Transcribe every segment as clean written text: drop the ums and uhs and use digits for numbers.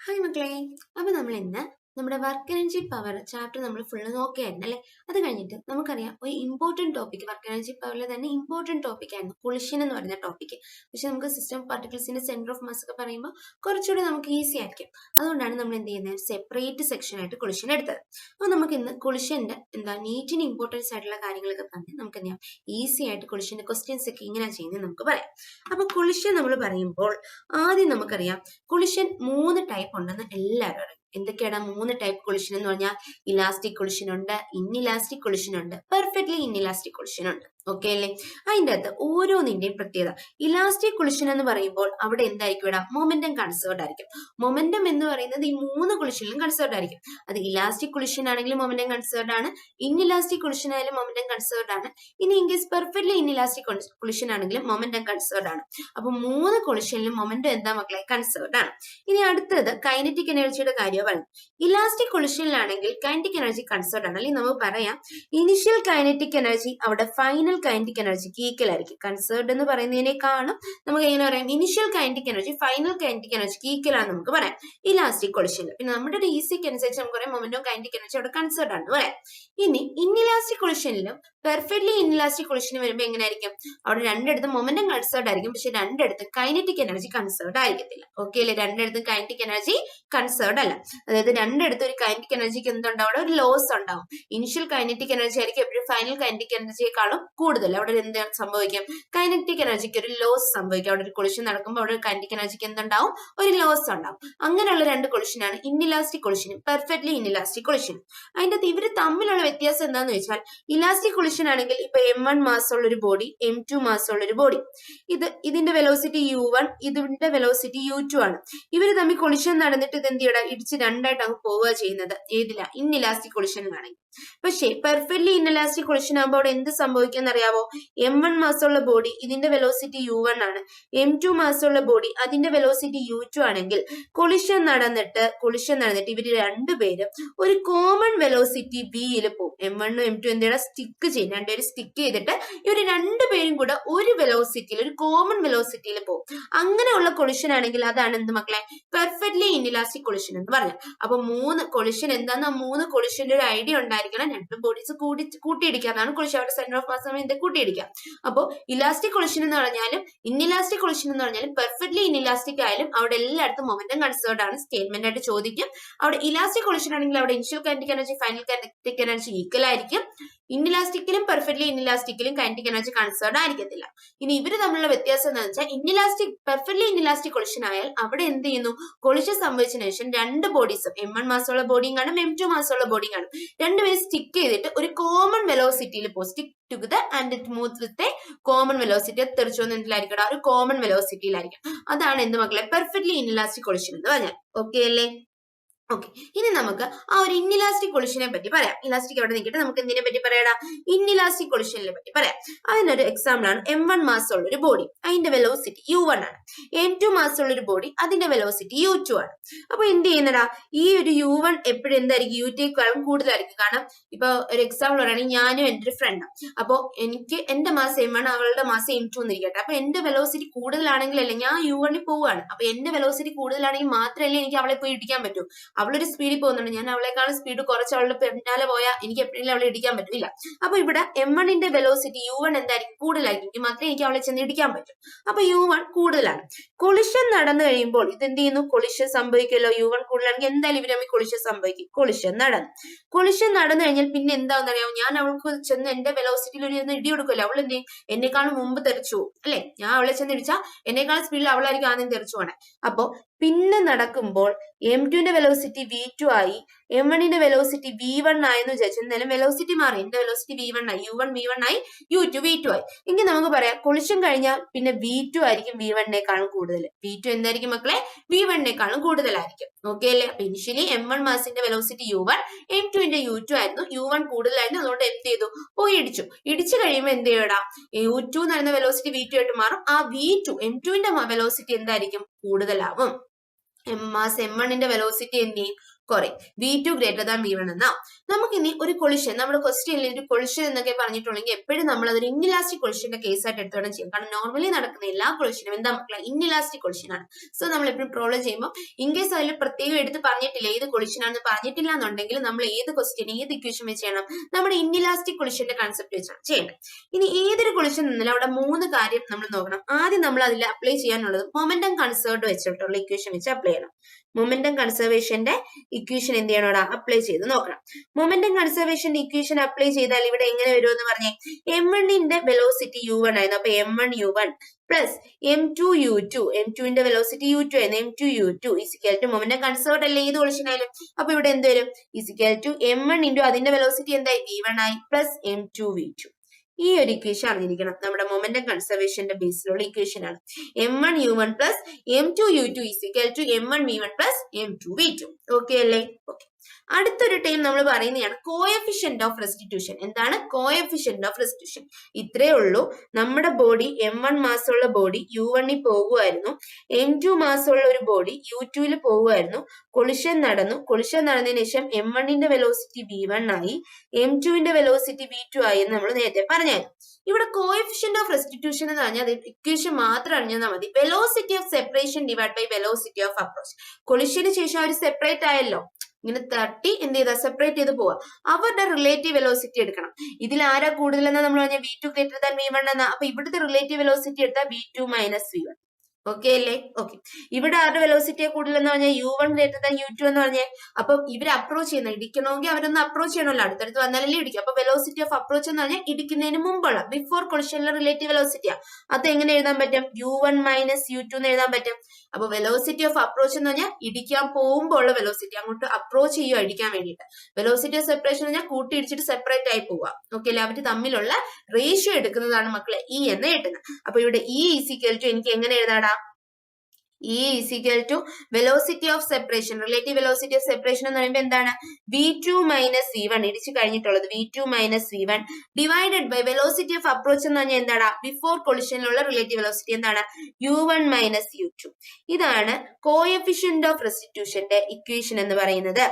Hi മക്കളെ. അപ്പൊ നമ്മൾ ഇന്ന് നമ്മുടെ വർക്ക് എനർജി പവർ ചാപ്റ്റർ നമ്മൾ ഫുള്ള് നോക്കിയായിരുന്നു അല്ലെ. അത് കഴിഞ്ഞിട്ട് നമുക്കറിയാം ഒരു ഇമ്പോർട്ടന്റ് ടോപ്പിക് വർക്ക് എനർജി പവറിൽ തന്നെ ഇമ്പോർട്ടന്റ് ടോപ്പിക് ആയിരുന്നു കൊളിഷൻ എന്ന് പറയുന്ന ടോപ്പിക്. പക്ഷെ നമുക്ക് സിസ്റ്റം പാർട്ടിക്കിൾസിന്റെ സെന്റർ ഓഫ് മാസ് ഒക്കെ പറയുമ്പോൾ കുറച്ചുകൂടി നമുക്ക് ഈസി ആയിരിക്കും. അതുകൊണ്ടാണ് നമ്മൾ എന്ത് ചെയ്യുന്നത്, സെപ്പറേറ്റ് സെക്ഷൻ ആയിട്ട് കൊളിഷൻ എടുത്തത്. അപ്പൊ നമുക്ക് ഇന്ന് കൊളിഷന്റെ നീറ്റിന് ഇമ്പോർട്ടൻസ് ആയിട്ടുള്ള കാര്യങ്ങളൊക്കെ പറഞ്ഞ് നമുക്ക് എന്ത് ചെയ്യാം, ഈസി ആയിട്ട് കൊളിഷന്റെ ക്വസ്റ്റ്യൻസ് ഒക്കെ ഇങ്ങനെ ചെയ്യുന്നത് നമുക്ക് പറയാം. അപ്പൊ കൊളിഷൻ നമ്മൾ പറയുമ്പോൾ ആദ്യം നമുക്കറിയാം കൊളിഷൻ 3 ടൈപ്പ് ഉണ്ടെന്ന് എല്ലാവരും അറിയാം. എന്തൊക്കെയാണ് 3 ടൈപ്പ് കൊളിഷൻ എന്ന് പറഞ്ഞാൽ? ഇലാസ്റ്റിക് കൊളിഷൻ ഉണ്ട്, ഇൻഇലാസ്റ്റിക് കൊളിഷൻ ഉണ്ട്, പെർഫെക്റ്റ്ലി ഇൻഇലാസ്റ്റിക് കൊളിഷൻ ഉണ്ട്. ഓക്കെ അല്ലേ? അതിൻ്റെ അകത്ത് ഓരോന്നിന്റെയും പ്രത്യേകത. ഇലാസ്റ്റിക് കൊളിഷൻ എന്ന് പറയുമ്പോൾ അവിടെ എന്തായിരിക്കും? ഇവിടെ മൊമെന്റം കൺസേർഡ് ആയിരിക്കും. മൊമെന്റം എന്ന് പറയുന്നത് ഈ 3 കൊളിഷനിലും കൺസേർഡ് ആയിരിക്കും. അത് ഇലാസ്റ്റിക് കൊളിഷൻ ആണെങ്കിലും മൊമെന്റം കൺസേർഡ് ആണ്, ഇൻഇലാസ്റ്റിക് കൊളിഷൻ ആയാലും മൊമെന്റം കൺസേർഡ് ആണ്. ഇനി ഇൻകേസ് പെർഫെക്റ്റ്ലി ഇൻഇലാസ്റ്റിക് കൊളിഷൻ ആണെങ്കിലും മൊമെന്റം കൺസേർഡ് ആണ്. അപ്പൊ 3 കൊളിഷനിലും മൊമെന്റം എന്താ മക്കളെ? കൺസേർഡ് ആണ്. ഇനി അടുത്തത് കൈനറ്റിക് എനർജിയുടെ കാര്യം പറയുന്നത്. ഇലാസ്റ്റിക് കൊളിഷനിലാണെങ്കിൽ കൈനറ്റിക് എനർജി കൺസേർഡ് ആണ്. അല്ലെങ്കിൽ നമുക്ക് പറയാം ഇനിഷ്യൽ കൈനറ്റിക് എനർജി അവിടെ ഫൈനൽ കൈനറ്റിക് എനർജിക്ക് ഈക്വൽ ആയിരിക്കും. കൺസേർഡ് എന്ന് പറയുന്നതിനേക്കാളും നമുക്ക് എങ്ങനെ പറയാം, initial kinetic energy final kinetic എനർജിക്ക് ഈക്വൽ ആണെന്ന് നമുക്ക് പറയാം ഇലാസ്റ്റിക് കൊളിഷനിൽ. പിന്നെ നമ്മുടെ ഒരു ഈസിക്ക് അനുസരിച്ച് നമുക്ക് പറയാം മൊമെന്റോ കൈനറ്റിക് എനർജി അവിടെ കൺസേർഡ് ആണെന്ന് പറയാം. ഇനി ഇൻഇലാസ്റ്റിക് കൊളിഷനിലും പെർഫെക്റ്റ്ലി ഇൻഇലാസ്റ്റിക് കൊളിഷന് വരുമ്പോൾ എങ്ങനെയായിരിക്കും? അവിടെ രണ്ടിടത്തും മൊമെന്റം കൺസേർഡ് ആയിരിക്കും, പക്ഷെ രണ്ടിടത്തും കൈനറ്റിക് എനർജി കൺസേർഡ് ആയിരിക്കത്തില്ല. ഓക്കെ അല്ലേ? രണ്ടിടത്തും കൈനറ്റിക് എനർജി കൺസേർഡ് അല്ല. അതായത് രണ്ടിടത്തും ഒരു കൈനറ്റിക് എനർജിക്ക് എന്തുണ്ടാവും? അവിടെ ഒരു ലോസ് ഉണ്ടാവും. ഇനിഷ്യൽ കൈനറ്റിക് എനർജി ആയിരിക്കും എപ്പോഴും ഫൈനൽ കൈനറ്റിക് എനർജിയെക്കാളും കൂടുതൽ. അവിടെ എന്ത് സംഭവിക്കും? കൈനറ്റിക് എനർജിക്ക് ഒരു ലോസ് സംഭവിക്കും. അവിടെ ഒരു കൊളിഷൻ നടക്കുമ്പോൾ അവിടെ കൈനറ്റിക് എനർജിക്ക് എന്തുണ്ടാവും? ഒരു ലോസ് ഉണ്ടാവും. അങ്ങനെയുള്ള രണ്ട് കൊളിഷനാണ് ഇൻഇലാസ്റ്റിക് കൊളിഷനും പെർഫെക്റ്റ്ലി ഇൻഇലാസ്റ്റിക് കൊളിഷനും. അതിന്റെ ഇവര് തമ്മിലുള്ള വ്യത്യാസം എന്താന്ന് വെച്ചാൽ, ഇലാസ്റ്റിക് കൊളിഷൻ ആണെങ്കിൽ ഇപ്പൊ M1 മാസ് ഉള്ള ഒരു ബോഡി, M2 മാസ് ഉള്ള ഒരു ബോഡി, ഇതിന്റെ വെലോസിറ്റി U1, ഇതിന്റെ വെലോസിറ്റി U2 ആണ്. ഇവര് തമ്മിൽ കൊളിഷൻ നടന്നിട്ട് ഇത് എന്ത് ചെയ്യണം? ഇടിച്ച് രണ്ടായിട്ട് അങ്ങ് പോവുക ചെയ്യുന്നത്. ഏതില്ല? ഇൻഇലാസ്റ്റിക് കൊളിഷനിലാണെങ്കിൽ. പക്ഷേ പെർഫെക്റ്റ്ലി ഇൻഇലാസ്റ്റിക് കൊളിഷൻ ആകുമ്പോൾ അവിടെ എന്ത് സംഭവിക്കുന്ന അറിയാവോ? M1 മാസമുള്ള ബോഡി, ഇതിന്റെ വെലോസിറ്റി U1 ആണ്. M2 മാസമുള്ള ബോഡി, അതിന്റെ വെലോസിറ്റി U2 ആണെങ്കിൽ കൊളിഷൻ നടന്നിട്ട് ഇവര് രണ്ടുപേരും ഒരു കോമൺ വെലോസിറ്റി Vയിൽ പോകും. M1 M2 എന്താണ് സ്റ്റിക്ക് ചെയ്യും, രണ്ടുപേരും സ്റ്റിക്ക് ചെയ്തിട്ട് ഇവര് രണ്ടുപേരും കൂടെ ഒരു വെലോസിറ്റിയിൽ, ഒരു കോമൺ വെലോസിറ്റിയിൽ പോകും. അങ്ങനെയുള്ള കൊളിഷൻ ആണെങ്കിൽ അതാണ് എന്ത് മക്കളെ? പെർഫെക്റ്റ്ലി ഇൻഇലാസ്റ്റിക് കൊളിഷൻ എന്ന് പറഞ്ഞത്. അപ്പൊ 3 കൊളിഷൻ എന്താന്ന്, 3 കൊളിഷന്റെ ഒരു ഐഡിയ ഉണ്ടായിരിക്കണം. രണ്ടും ബോഡീസ് കൂട്ടിയിടിക്കുക, അതാണ് കൊളിഷൻ. അവരുടെ സെന്റർ ഓഫ് മാസ് എന്ത് കൂട്ടിയിടിക്കുക. അപ്പൊ ഇലാസ്റ്റിക് കൊളിഷൻ എന്ന് പറഞ്ഞാലും ഇൻഇലാസ്റ്റിക് കൊളിഷൻ എന്ന് പറഞ്ഞാലും പെർഫെക്റ്റ്ലി ഇൻഇലാസ്റ്റിക് ആയാലും അവിടെ എല്ലായിടത്തും മൊമെന്റം കൺസേർഡ് ആണ്. സ്റ്റേറ്റ്മെന്റ് ആയിട്ട് ചോദിക്കും. അവിടെ ഇലാസ്റ്റിക് കൊളിഷൻ ആണെങ്കിൽ അവിടെ initial kinetic energy final kinetic energy equal ആയിരിക്കും. ഇൻഇലാസ്റ്റിക്കിലും പെർഫെക്റ്റ്ലി ഇൻഇലാസ്റ്റിക്കിലും കൈനറ്റിക് എനർജി കൺസേർഡ് ആയിരിക്കത്തില്ല. ഇനി ഇവര് തമ്മിലുള്ള വ്യത്യാസം എന്താണെന്ന് വെച്ചാൽ, പെർഫെക്റ്റ്ലി ഇൻഇലാസ്റ്റിക് കൊളിഷൻ ആയാൽ അവിടെ എന്ത് ചെയ്യുന്നു? കൊളിഷൻ സംഭവിച്ചതിനു ശേഷം രണ്ട് ബോഡീസും, M1 മാസമുള്ള ബോഡിയും കാണും, M2 മാസമുള്ള ബോഡിയും കാണും, രണ്ടുപേരും സ്റ്റിക്ക് ചെയ്തിട്ട് ഒരു കോമൺ വെലോസിറ്റിയിൽ പോകും. Stick together and it moves with a common velocity. തെറിച്ചോന്ന് എന്തിലായിരിക്കും? ഒരു കോമൺ വെലോസിറ്റിയിലായിരിക്കും. അതാണ് എന്ത് മക്കളെ? പെർഫെക്റ്റ്ലി ഇൻഇലാസ്റ്റിക് കൊളിഷൻ എന്ന് പറഞ്ഞാൽ. ഓക്കെ അല്ലേ? ഓക്കെ, ഇനി നമുക്ക് ആ ഒരു ഇൻഇലാസ്റ്റിക് കൊളിഷനെ പറ്റി പറയാം. ഇലാസ്റ്റിക് അവിടെ നിൽക്കട്ടെ, നമുക്ക് എന്തിനെ പറ്റി പറയാടാ? ഇൻഇലാസ്റ്റിക് കൊളിഷനെ പറ്റി പറയാം. അതിനൊരു എക്സാമ്പിൾ ആണ് M1 മാസ് ഉള്ള ഒരു ബോഡി, അതിന്റെ വെലോസിറ്റി U1 ആണ്. M2 മാസ് ഉള്ള ഒരു ബോഡി, അതിന്റെ വെലോസിറ്റി U2 ആണ്. അപ്പൊ എന്ത് ചെയ്യുന്നടാ? ഈ ഒരു U1 എപ്പോഴും എന്തായിരിക്കും? U2ക്കാളും കൂടുതലായിരിക്കും. കാരണം ഇപ്പൊ ഒരു എക്സാമ്പിൾ പറയുകയാണെങ്കിൽ ഞാനും എൻ്റെ ഒരു ഫ്രണ്ടാണ്. അപ്പൊ എനിക്ക് എന്റെ മാസ് M1, അവളുടെ മാസ് M2 എന്നിരിക്കട്ടെ. അപ്പൊ എന്റെ വെലോസിറ്റി കൂടുതലാണെങ്കിലല്ലേ ഞാൻ U1ൽ പോവുകയാണ്. അപ്പൊ എന്റെ വെലോസിറ്റി കൂടുതലാണെങ്കിൽ മാത്രമല്ലേ എനിക്ക് അവളെ പോയി ഇടിക്കാൻ പറ്റൂ. അവളൊരു സ്പീഡിൽ പോകുന്നുണ്ട്, ഞാൻ അവളെക്കാളും സ്പീഡ് കുറച്ച് അവളുടെ പിന്നാലെ പോയാൽ എനിക്ക് എപ്പോഴെങ്കിലും അവളെ ഇടിക്കാൻ പറ്റില്ല. അപ്പൊ ഇവിടെ M1ന്റെ വെലോസിറ്റി U1 എന്തായിരിക്കും? കൂടുതലായിരിക്കും, മാത്രമേ എനിക്ക് അവളെ ചെന്ന് ഇടിക്കാൻ പറ്റും. അപ്പൊ U1 കൂടുതലാണ്. കൊളിഷൻ നടന്നു കഴിയുമ്പോൾ ഇത് എന്ത് ചെയ്യുന്നു? കൊളിഷൻ സംഭവിക്കുമല്ലോ. U1 കൂടുതലാണെങ്കിൽ എന്തായാലും ഇവർ തമ്മിൽ കൊളിഷൻ സംഭവിക്കും. കൊളിഷൻ നടന്നു കഴിഞ്ഞാൽ പിന്നെ എന്താണെന്ന് അറിയാമോ? ഞാൻ അവൾക്ക് ചെന്ന് എന്റെ വെലോസിറ്റിയിൽ ഒരു ഇടി കൊടുക്കുമല്ലോ. അവൾ എന്ത് ചെയ്യും? എന്നെക്കാളും മുമ്പ് തെറിച്ചു പോകും അല്ലെ? ഞാൻ അവളെ ചെന്ന് ഇടിച്ചാൽ എന്നെക്കാളും സ്പീഡിൽ അവളായിരിക്കും ആദ്യം തെറിച്ചു പോണേ. അപ്പൊ പിന്നെ നടക്കുമ്പോൾ M2ന്റെ വെലോസിറ്റി V2 ആയി, M1ന്റെ വെലോസിറ്റി V1 ആയെന്ന് വിചാരിച്ചു. എന്തായാലും വെലോസിറ്റി മാറി, എന്റെ വെലോസിറ്റി V1 ആയി, U1 V1 ആയി, U2 V2 ആയി. എങ്കിൽ നമുക്ക് പറയാം കൊളിഷൻ കഴിഞ്ഞാൽ പിന്നെ V2 ആയിരിക്കും V1നേക്കാളും കൂടുതൽ. V2 എന്തായിരിക്കും മക്കളെ? V1നേക്കാളും കൂടുതലായിരിക്കും. ഓക്കെ അല്ലേ? അപ്പൊ initially M1 മാസിന്റെ velocity U1, M2ന്റെ U2 ആയിരുന്നു. U1 കൂടുതലായിരുന്നു, അതുകൊണ്ട് എന്ത് ചെയ്തു? പോയി ഇടിച്ചു കഴിയുമ്പോൾ എന്ത് ചെയ്യടാ? U2 എന്ന് പറയുന്ന വെലോസിറ്റി V2 ആയിട്ട് മാറും. ആ V2 M2ന്റെ വെലോസിറ്റി എന്തായിരിക്കും? കൂടുതലാവും. മാസ് M1ന്റെ വെലോസിറ്റി എന്ത് ചെയ്യും? കുറയും. V2 ഗ്രേറ്റർ ദാൻ V1 എന്നാ. നമുക്കിനി ഒരു കൊളിഷൻ, നമ്മുടെ ക്വസ്റ്റ്യനിൽ ഒരു കൊളിഷൻ എന്നൊക്കെ പറഞ്ഞിട്ടുണ്ടെങ്കിൽ എപ്പോഴും നമ്മൾ അതൊരു ഇൻഇലാസ്റ്റിക് കൊളിഷന്റെ കേസ് ആയിട്ട് എടുത്തോളം ചെയ്യും. കാരണം നോർമലി നടക്കുന്ന എല്ലാ കൊളിഷനും എന്താ മക്കളെ, ഇൻഇലാസ്റ്റിക് കൊളിഷൻ ആണ്. സോ നമ്മൾ എപ്പോഴും പ്രോബ്ലം ചെയ്യുമ്പോൾ ഇൻ കേസ് അതിൽ പ്രത്യേകം എടുത്ത് പറഞ്ഞിട്ടില്ല ഏത് കൊളിഷൻ ആണെന്ന് പറഞ്ഞിട്ടില്ല എന്നുണ്ടെങ്കിൽ നമ്മൾ ഏത് ക്വസ്റ്റ്യൻ ഏത് ഇക്വേഷൻ വെച്ച് ചെയ്യണം, നമ്മുടെ ഇൻഇലാസ്റ്റിക് കൊളിഷന്റെ കൺസെപ്റ്റ് വെച്ചാണ് ചെയ്യേണ്ടത്. ഇനി ഏതൊരു കൊളിഷൻ നിന്നാലും അവിടെ 3 കാര്യം നമ്മൾ നോക്കണം. ആദ്യം നമ്മൾ അതിൽ അപ്ലൈ ചെയ്യാനുള്ളത് മൊമെന്റം കൺസേർവ്ഡ് വെച്ചിട്ടുള്ള ഇക്വേഷൻ വെച്ച് അപ്ലൈ ചെയ്യണം. മൊമെന്റം കൺസർവേഷന്റെ ഇക്വേഷൻ എന്ത് ചെയ്യണം, അവിടെ അപ്ലൈ ചെയ്ത് നോക്കണം. മൊമെന്റം കൺസർവേഷന്റെ ഇക്വേഷൻ അപ്ലൈ ചെയ്താൽ ഇവിടെ എങ്ങനെ വരുമെന്ന് പറഞ്ഞേ, m1ന്റെ വെലോസിറ്റി u1 ആയിരുന്നു. അപ്പൊ m1u1 plus m2u2, m2ന്റെ velocity u2 ആയിരുന്നു. m2u2 is equal to momentum conserved അല്ലേ ഏത് കൊളിഷൻ ആയാലും. അപ്പൊ ഇവിടെ എന്ത് വരും, ഇസിക്കൽ ടു m1 ഇൻറ്റു അതിന്റെ വെലോസിറ്റി എന്തായി v1 ആയി പ്ലസ് m2v2. ഈ ഒരു ഇക്വേഷൻ അറിഞ്ഞിരിക്കണം. നമ്മുടെ മൊമെന്റം കൺസർവേഷന്റെ ബേസിലുള്ള ഇക്വേഷൻ ആണ്. m1u1 plus m2u2 is equal to m1v1 plus m2v2. Okay അല്ലേ? ഓക്കെ. അടുത്തൊരു ടൈം നമ്മൾ പറയുന്നതാണ് കോഎഫിഷ്യന്റ് ഓഫ് റെസ്റ്റിറ്റ്യൂഷൻ. എന്താണ് കോഎഫിഷ്യന്റ് ഓഫ് റെസ്റ്റിറ്റ്യൂഷൻ? ഇത്രേ ഉള്ളൂ. നമ്മുടെ ബോഡി m1 മാസമുള്ള ബോഡി u1ൽ പോകുമായിരുന്നു, m2 മാസമുള്ള ഒരു ബോഡി u2ൽ പോകുമായിരുന്നു. കൊളിഷൻ നടന്നതിന് ശേഷം m1ന്റെ വെലോസിറ്റി v1 ആയി, m2ന്റെ വെലോസിറ്റി v2 ആയി എന്ന് നമ്മൾ നേരത്തെ പറഞ്ഞായിരുന്നു. ഇവിടെ കോഎഫിഷ്യന്റ് ഓഫ് റെസ്റ്റിറ്റ്യൂഷൻ എന്ന് പറഞ്ഞാൽ ഇക്വേഷൻ മാത്രം അറിഞ്ഞാൽ മതി. Velocity of separation divide by velocity of approach. കൊളിഷന് ശേഷം അവർ സെപ്പറേറ്റ് ആയല്ലോ, ഇങ്ങനെ തട്ടി എന്ത് ചെയ്താ സെപ്പറേറ്റ് ചെയ്ത് പോവാ. അവരുടെ റിലേറ്റീവ് വെലോസിറ്റി എടുക്കണം. ഇതിൽ ആരാ കൂടുതലെന്നാ നമ്മൾ പറഞ്ഞ v2 ഗ്രേറ്റർ ദാൻ v1 എന്നാ. അപ്പൊ ഇവിടുത്തെ റിലേറ്റീവ് വെലോസിറ്റി എടുത്താൽ v2 മൈനസ് v1. ഓക്കെ അല്ലേ? ഓക്കെ. ഇവിടെ ആരുടെ വെലോസിറ്റിയെ കൂടുതലെന്ന് പറഞ്ഞാൽ u1 ഗ്രേറ്റർ ദാൻ u2 എന്ന് പറഞ്ഞേ. അപ്പൊ ഇവർ അപ്രോച്ച് ചെയ്യുന്ന, ഇടിക്കണമെങ്കിൽ അവരൊന്ന് അപ്രോച്ച് ചെയ്യണമല്ലോ, അടുത്തടുത്ത് വന്നാലല്ലേ ഇടിക്കും. അപ്പൊ വെലോസിറ്റി ഓഫ് അപ്രോച്ച് എന്ന് പറഞ്ഞാൽ ഇടിക്കുന്നതിന് മുമ്പുള്ള ബിഫോർ കൊളിഷനിലെ റിലേറ്റീവ് വെലോസിറ്റിയാ. അത് എങ്ങനെ എഴുതാൻ പറ്റും, u1 മൈനസ് u2 എന്ന് എഴുതാൻ പറ്റും. അപ്പൊ വെലോസിറ്റി ഓഫ് അപ്രോച്ച് എന്ന് പറഞ്ഞാൽ ഇടിക്കാൻ പോകുമ്പോൾ ഉള്ള വെലോസിറ്റി, അങ്ങോട്ട് അപ്രോച്ച് ചെയ്യുക ഇടിക്കാൻ വേണ്ടിയിട്ട്. വെലോസിറ്റി ഓഫ് സെപ്പറേഷൻ എന്ന് പറഞ്ഞാൽ കൂട്ടി ഇടിച്ചിട്ട് സെപ്പറേറ്റ് ആയി പോവുക. ഓക്കെ അല്ലെ? അവർ തമ്മിലുള്ള റേഷ്യോ എടുക്കുന്നതാണ് മക്കളെ E എന്ന് എഴുതുന്നത്. അപ്പൊ ഇവിടെ E ഈസിക്കൽ ടു എനിക്ക് എങ്ങനെ എഴുതാടാ, E is equal to velocity of separation, relative velocity of separation എന്ന് പറയുമ്പോൾ എന്താണ്, v2 മൈനസ് v1 ഇടിച്ചു കഴിഞ്ഞിട്ടുള്ളത് v2 minus v1 divided by velocity of approach എന്ന് പറഞ്ഞാൽ എന്താണ്, ബിഫോർ കൊളിഷനിലുള്ള റിലേറ്റീവ് വെലോസിറ്റി എന്താണ്, u1 മൈനസ് u2. ഇതാണ് കോഎഫിഷ്യന്റ് ഓഫ് റെസ്റ്റിറ്റ്യൂഷന്റെ ഇക്വേഷൻ എന്ന് പറയുന്നത്.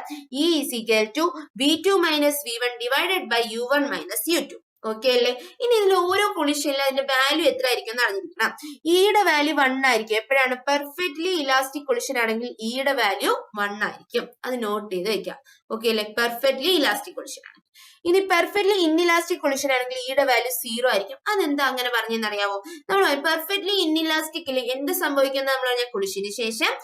E is equal to v2 minus v1 divided by u1 minus u2. Okay അല്ലേ? ഇനി ഇതിൽ ഓരോ കൊളിഷനിലും അതിന്റെ വാല്യൂ എത്ര ആയിരിക്കും എന്ന് അറിഞ്ഞിരിക്കണം. ഇയുടെ വാല്യൂ 1 ആയിരിക്കും. എപ്പോഴാണ് പെർഫെക്റ്റ്ലി ഇലാസ്റ്റിക് കൊളിഷൻ ആണെങ്കിൽ ഇയുടെ വാല്യൂ 1 ആയിരിക്കും. അത് നോട്ട് ചെയ്ത് വെക്കാം. ഓക്കെ അല്ലെ? പെർഫെക്റ്റ്ലി ഇലാസ്റ്റിക് കൊളിഷൻ ആണ്. ഇനി പെർഫെക്റ്റ്ലി ഇൻഇലാസ്റ്റിക് കൊളിഷൻ ആണെങ്കിൽ ഇയുടെ വാല്യൂ 0 ആയിരിക്കും. അതെന്താ അങ്ങനെ പറഞ്ഞെന്നറിയാവോ? നമ്മൾ പെർഫെക്റ്റ്ലി ഇൻഇലാസ്റ്റിക്കിൽ എന്ത് സംഭവിക്കുന്ന നമ്മൾ പറഞ്ഞ കൊളിഷന് ശേഷം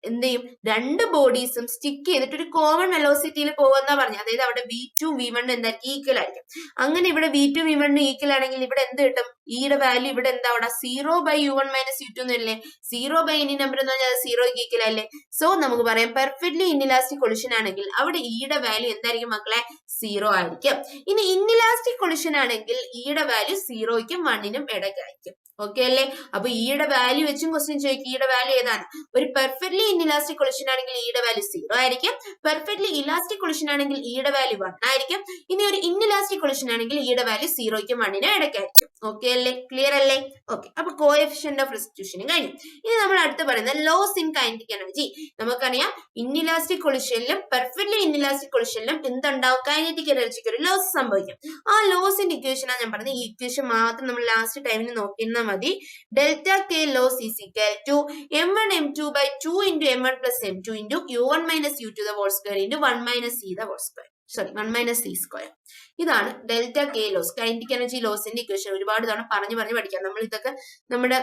എന്ത് ചെയ്യും, രണ്ട് ബോഡീസും സ്റ്റിക്ക് ചെയ്തിട്ട് ഒരു കോമൺ വെലോസിറ്റിയിൽ പോകുന്ന പറഞ്ഞു. അതായത് അവിടെ v2 v1 എന്തായിരിക്കും, ഈക്വൽ ആയിരിക്കും. അങ്ങനെ ഇവിടെ v2 v1 ഈക്വൽ ആണെങ്കിൽ ഇവിടെ എന്ത് കിട്ടും, ഇയുടെ വാല്യൂ ഇവിടെ എന്താ, അവിടെ 0/u1 മൈനസ് u2 എന്നല്ലേ. 0 എനി നമ്പർ എന്ന് പറഞ്ഞാൽ 0 ഈക്വൽ അല്ലേ. സോ നമുക്ക് പറയാം പെർഫെക്റ്റ്ലി ഇൻഇലാസ്റ്റിക് കൊളിഷൻ ആണെങ്കിൽ അവിടെ ഇയുടെ വാല്യൂ എന്തായിരിക്കും മക്കളെ, 0 ആയിരിക്കും. ഇനി ഇൻഇലാസ്റ്റിക് കൊളിഷൻ ആണെങ്കിൽ ഇയുടെ വാല്യൂ 0ക്കും 1നും ഇടയ്ക്കായിരിക്കും. ഓക്കെ അല്ലേ? അപ്പൊ ഇയുടെ വാല്യൂ വെച്ചും ക്വസ്റ്റ്യൻ ചോദിക്കും ഇയുടെ വാല്യൂ ഏതാണ്. ഒരു പെർഫെക്റ്റ്ലി ഇൻഇലാസ്റ്റിക് കൊളിഷൻ ആണെങ്കിൽ ഇയുടെ വാല്യൂ 0 ആയിരിക്കും. പെർഫെക്റ്റ്ലി ഇലാസ്റ്റിക് കൊളിഷൻ ആണെങ്കിൽ ഇയുടെ വാല്യൂ 1 ആയിരിക്കും. ഇനി ഒരു ഇൻഇലാസ്റ്റിക് കൊളിഷൻ ആണെങ്കിൽ ഇയുടെ വാല്യൂ 0ക്കും 1നും ഇടയ്ക്കായിരിക്കും. ഓക്കെ അല്ലേ? ക്ലിയർ അല്ലേ? ഓക്കെ. അപ്പൊ കോഎഫിഷ്യന്റ് ഓഫ് റെസ്റ്റിറ്റ്യൂഷനും കഴിഞ്ഞു. ഇനി നമ്മൾ അടുത്ത് പറയുന്നത് ലോസ് ഇൻ കൈനറ്റിക് എനർജി. നമുക്കറിയാം ഇൻഇലാസ്റ്റിക് കൊളിഷനിലും പെർഫെക്റ്റ്ലി ഇൻഇലാസ്റ്റിക് കൊളിഷനിലും എന്തുണ്ടാവും, കൈനറ്റിക് എനർജിക്ക് ഒരു ലോസ് സംഭവിക്കും. ആ ലോസിന്റെ ഇക്വേഷനാണ് ഞാൻ പറഞ്ഞത്. ഈ ഇക്വേഷൻ മാത്രം നമ്മൾ ലാസ്റ്റ് ടൈമിന് നോക്കിയിരുന്നാൽ മതി. Delta K loss is equal to m1 m2 by 2 into m1 plus m2 into u1 minus u2 the whole square into 1 minus c the whole square. 1 minus c square. ഇതാണ് delta K loss, kinetic energy ലോസിന്റെ equation. ഒരുപാട് തവണ പറഞ്ഞു പഠിക്കാം. നമ്മൾ ഇതൊക്കെ നമ്മുടെ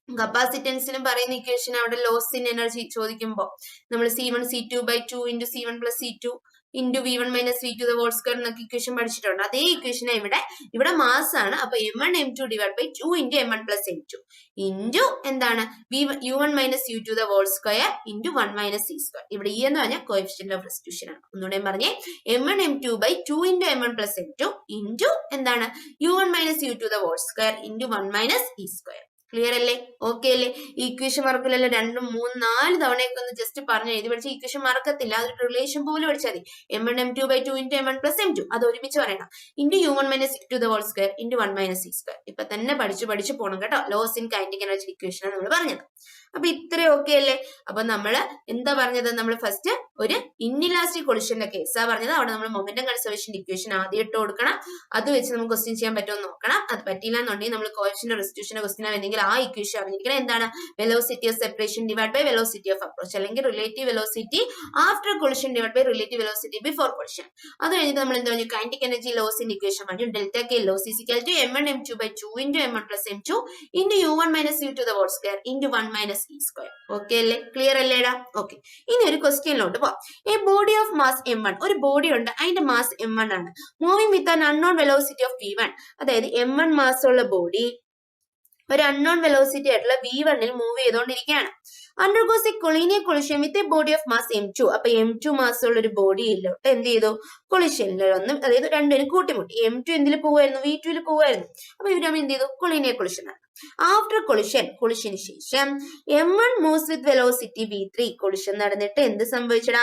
കപ്പാസിറ്റൻസിനും പറയുന്ന ഇക്വേഷൻ. അവിടെ ലോസ് ഇൻ എനർജി ചോദിക്കുമ്പോൾ നമ്മൾ c1 c2 by 2 into c1 plus c2 into v1 minus v2 the whole square എന്നൊക്കെ ഇക്വേഷൻ പഠിച്ചിട്ടുണ്ട്. അതേ ഇക്വേഷനെ ഇവിടെ മാസ് ആണ്. അപ്പൊ m1 m2 divide by 2 into m1 plus m2 into എന്താണ്, u1 minus u2 the whole square into 1 minus c square. ഇവിടെ e എന്ന് പറഞ്ഞാൽ കോഎഫിഷ്യന്റ് ഓഫ് റെസ്റ്റിറ്റ്യൂഷൻ ആണ്. ഒന്നുകൂടെ പറഞ്ഞേ, m1 m2 by 2 into m1 plus m2 into എന്താണ്, u1 minus u2 the whole square into 1 minus e square. Clear അല്ലേ? Okay അല്ലേ? ഈ ഇക്വേഷൻ മറക്കില്ലല്ലോ. 2, 3, 4 തവണയൊക്കെ ഒന്ന് ജസ്റ്റ് പറഞ്ഞു എഴുതി പഠിച്ച ഇക്വേഷൻ മറക്കത്തില്ല. അതൊരു റിലേഷൻ പോലെ പഠിച്ചാൽ മതി. m1 m2 by 2 into m1 plus m2 അത് ഒരുമിച്ച് പറയണം. into u1 minus u2 the whole square into 1 minus c square. ഇപ്പൊ തന്നെ പഠിച്ചു പോകണം കേട്ടോ. Loss in kinetic energy equation ആണ് നമ്മൾ പറഞ്ഞത്. അപ്പൊ ഇത്രയും ഓക്കെ അല്ലേ? അപ്പൊ നമ്മള് എന്താ പറഞ്ഞത്, നമ്മൾ ഫസ്റ്റ് ഒരു ഇൻഇലാസ്റ്റിക് കൊളിഷന്റെ കേസാ പറഞ്ഞത്. അവിടെ നമ്മൾ മൊമെന്റം കൺസർവേഷൻ ഇക്വേഷൻ ആദ്യം ഇട്ട് കൊടുക്കണം. അത് വെച്ച് നമുക്ക് ക്വസ്റ്റ്യൻ ചെയ്യാൻ പറ്റുമെന്ന് നോക്കണം. അത് പറ്റില്ല എന്നുണ്ടെങ്കിൽ നമ്മൾ കോഎഫിഷ്യന്റ് റെസ്റ്റിറ്റ്യൂഷന്റെ ക്വസ്റ്റ്യൻ ആണെങ്കിൽ ആ ഇക്വേഷൻ അറിഞ്ഞിരിക്കണം. എന്താണ്? Velocity of separation divide by velocity of approach, അല്ലെങ്കിൽ relative velocity after collision divide by relative velocity before collision. അത് കഴിഞ്ഞിട്ട് നമ്മൾ എന്താ പറഞ്ഞു? കൈനറ്റിക് എനർജി ലോസിന്റെ ഇക്വേഷൻ പറഞ്ഞു. Delta K loss is equal to m1 m2 by 2 into m1 plus m2 into u1 minus u to the whole square into 1 minus e square. Okay അല്ലേ? Clear അല്ലേടാ? Okay. ഇനി ഒരു ക്വസ്റ്റ്യനിലോട്ട് പോവാം. A body of mass m1, ഒരു body ഉണ്ട്, അതിന്റെ mass m1 ആണ്. Moving with an unknown velocity of v1, അതായത് m1 മാസ് ഉള്ള ബോഡി ഒരു അൺനോൺ വെലോസിറ്റി ആയിട്ടുള്ള v1ൽ മൂവ് ചെയ്തുകൊണ്ടിരിക്കുകയാണ്. Undergoes A collinear collision with a body of mass m2. അപ്പൊ m2 മാസ് ഉള്ള ഒരു ബോഡിയിലോട്ട് എന്ത് ചെയ്തു? കൊളിഷനിലൊന്നും, അതായത് രണ്ടുപേരും കൂട്ടിമുട്ടി. m2 എന്തിൽ പോവായിരുന്നു? v2ൽ പോവായിരുന്നു. അപ്പൊ ഇവർ തമ്മിൽ എന്ത് ചെയ്തു? കൊളീനിയർ കൊളിഷൻ ആണ്. ആഫ്റ്റർ കൊളിഷൻ, കൊളിഷന് ശേഷം m1 moves with velocity v3. Collision നടന്നിട്ട് എന്ത് സംഭവിച്ചടാ?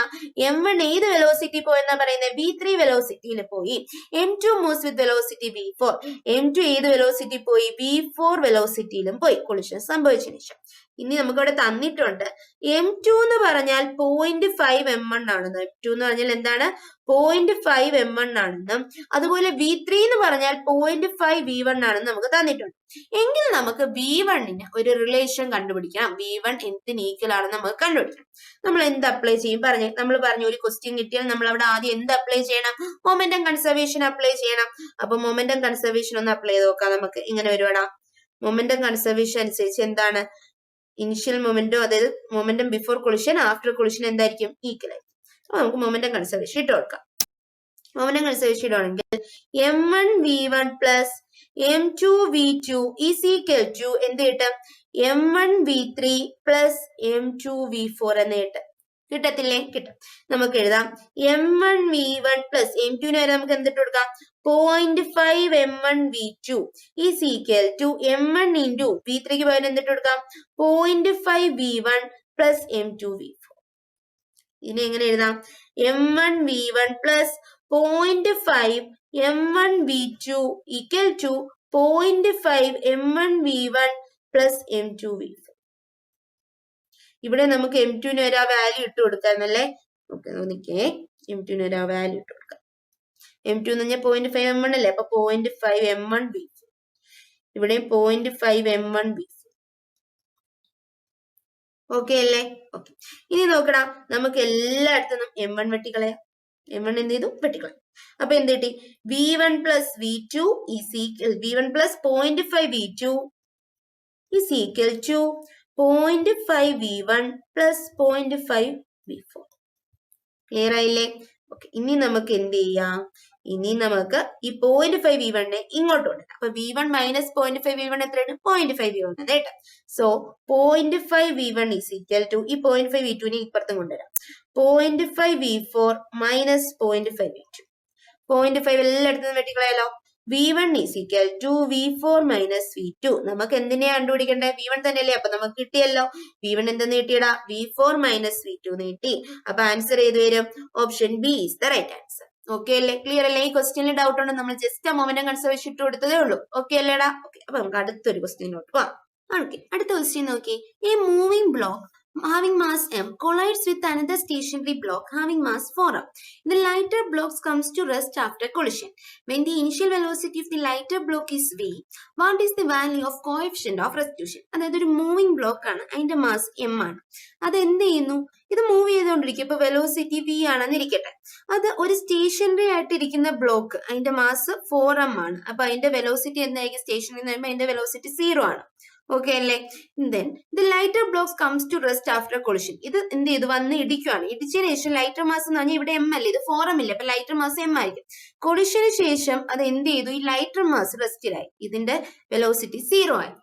m1 ഏത് വെലോസിറ്റി പോയെന്നാ പറയുന്നത്? v3 വെലോസിറ്റിയിൽ പോയി. m2 moves with velocity v4. m2 ഏത് വെലോസിറ്റി പോയി? v4 വെലോസിറ്റിയിലും പോയി. കൊളിഷൻ സംഭവിച്ചതിന് ശേഷം ഇനി നമുക്ക് ഇവിടെ തന്നിട്ടുണ്ട് m2 എന്ന് പറഞ്ഞാൽ 0.5 m1 ആണെന്ന്. m2 എന്ന് പറഞ്ഞാൽ എന്താണ്? 0.5 m1 ആണെന്നും അതുപോലെ v3 എന്ന് പറഞ്ഞാൽ 0.5 v1 ആണെന്ന് നമുക്ക് തന്നിട്ടുണ്ട്. എങ്കിൽ നമുക്ക് v1ന് ഒരു റിലേഷൻ കണ്ടുപിടിക്കണം. v1 എന്തിന് ഈക്വൽ ആണെന്ന് നമുക്ക് കണ്ടുപിടിക്കണം. നമ്മൾ എന്ത് അപ്ലൈ ചെയ്യും? നമ്മൾ പറഞ്ഞു ഒരു ക്വസ്റ്റ്യൻ കിട്ടിയാൽ നമ്മൾ അവിടെ ആദ്യം എന്ത് അപ്ലൈ ചെയ്യണം? മൊമെന്റം കൺസർവേഷൻ അപ്ലൈ ചെയ്യണം. അപ്പൊ മൊമെന്റം കൺസർവേഷൻ ഒന്ന് അപ്ലൈ ചെയ്ത് നോക്കാം. നമുക്ക് ഇങ്ങനെ വരുവാടാ. മൊമെന്റം കൺസർവേഷൻ അനുസരിച്ച് എന്താണ്? ഇനിഷ്യൽ മൊമെന്റോ, അതായത് momentum before collision after collision എന്തായിരിക്കും? ഈക്വൽ ആയിരിക്കും. അപ്പൊ നമുക്ക് മൊമെന്റം കൺസർവേഷൻ ഇട്ട് കൊടുക്കാം. മൊമെന്റം കൺസർവേഷൻ ഇടുവാണെങ്കിൽ m1 v1 plus m2 v2 is equal to എന്ത് കിട്ടും? m1 v3 plus m2 v4 എന്ന് കിട്ടും. കിട്ടത്തില്ലേ? കിട്ടും. നമുക്ക് എഴുതാം m1 v1 പ്ലസ് m2 ന് വരെ നമുക്ക് എന്തിട്ട് കൊടുക്കാം? 0.5 m1 v2 is equal to m1 into v3ക്ക് പകരം എന്തിട്ട് കൊടുക്കാം? 0.5 v1 പ്ലസ് m2 v4. ഇതിനെ എങ്ങനെ എഴുതാം? m1 v1 plus 0.5 m1 v2 equal to 0.5 m1 v1 plus m2 v4. ഇവിടെ നമുക്ക് m2 ന് ഒരു വാല്യൂ ഇട്ട് കൊടുക്കാന്നല്ലേ? ഓക്കെ, നോക്കിക്കേ. m2 ന് ഒരു വാല്യൂ ഇട്ട് കൊടുക്കാം. m2 എന്ന് പറഞ്ഞാൽ 0.5 m1 അല്ലേ? അപ്പൊ 0.5 m1 v4. ഇവിടെ 0.5 m1 v4. ഓക്കെ അല്ലേ? ഓക്കെ. ഇനി നോക്കടാ, നമുക്ക് എല്ലായിടത്തും m1 വെട്ടിക്കളയാം. m1 എന്ത് ചെയ്തു? വെട്ടിക്കളയാം. അപ്പൊ എന്ത് കിട്ടി? v1 plus v2 is equal v1 plus 0.5 v2 is equal to 0.5 v1 plus 0.5 v4. Clear ആയില്ലേ? ഓക്കെ. ഇനി നമുക്ക് എന്ത് ചെയ്യാം? ഇനി നമുക്ക് ഈ 0.5 v1 ഇങ്ങോട്ട് കൊണ്ടുവരാം. അപ്പൊ v1 മൈനസ് 0.5 v1 എത്രയാണ്? 0.5 v1 ആണ് കേട്ടോ. So 0.5 v1 is equal to ഈ 0.5 v2 നെ ഇപ്പുറത്തും കൊണ്ടുവരാം. 0.5 v4 മൈനസ് 0.5 v2. 0.5 എല്ലായിടത്തും വെട്ടിക്കളയാലോ. v1 is equal to v4 minus v2. നമുക്ക് എന്തിനെയാ കണ്ടുപിടിക്കേണ്ടത്? v1 തന്നെയല്ലേ? അപ്പൊ നമുക്ക് കിട്ടിയല്ലോ. v1 എന്തെന്ന് കിട്ടിയടാ? v4 മൈനസ് v2 കിട്ടി. അപ്പൊ ആൻസർ ഏത് വരും? Option B is the right answer. Okay അല്ലേ? ക്ലിയർ അല്ലേ? ഈ ക്വസ്റ്റ്യനിൽ ഡൗട്ട് ഉണ്ട്. നമ്മൾ ജസ്റ്റ് ആ മൊമെന്റം കൺസർവേഷൻ ഇട്ട് കൊടുത്തതേ ഉള്ളൂ. ഓക്കെ അല്ലേടാ? ഓക്കെ. അപ്പൊ നമുക്ക് അടുത്തൊരു ക്വസ്റ്റ്യനിലോട്ട് പോവാം. ഓക്കെ, അടുത്ത ക്വസ്റ്റ്യൻ നോക്കി. A moving block having mass m collides with another stationary block having mass 4m. The lighter block comes to rest after collision. When the initial velocity of the lighter block is v, what is the value of coefficient of restitution? അതായത് ഒരു moving block ആണ്, അതിന്റെ mass m ആണ്. അത് എന്ത് ചെയ്യുന്നു? ഇത് move ചെയ്തുകൊണ്ടിരിക്കും. ഇപ്പൊ വെലോസിറ്റി v ആണെന്ന് ഇരിക്കട്ടെ. അത് ഒരു സ്റ്റേഷനറി ആയിട്ട് ഇരിക്കുന്ന ബ്ലോക്ക്, അതിന്റെ മാസ് 4m ആണ്. അപ്പൊ അതിന്റെ വെലോസിറ്റി എന്തായിരിക്കും? സ്റ്റേഷനറി എന്ന് പറയുമ്പോൾ അതിന്റെ വെലോസിറ്റി 0 ആണ്. ഓക്കെ അല്ലേ? Then the lighter blocks comes to rest after collision. ഇത് എന്ത് ചെയ്തു? വന്ന് ഇടിക്കുകയാണ്. ഇടിച്ചതിന് ശേഷം ലൈറ്റർ മാസ് എന്ന് പറഞ്ഞാൽ ഇവിടെ m അല്ലേ, ഇത് 4m ഇല്ല. അപ്പൊ ലൈറ്റർ മാസ് m ആയിരിക്കും. കൊളിഷന് ശേഷം അത് എന്ത് ചെയ്തു? ഈ ലൈറ്റർ മാസ് റെസ്റ്റിലായി. ഇതിന്റെ വെലോസിറ്റി 0 ആയി.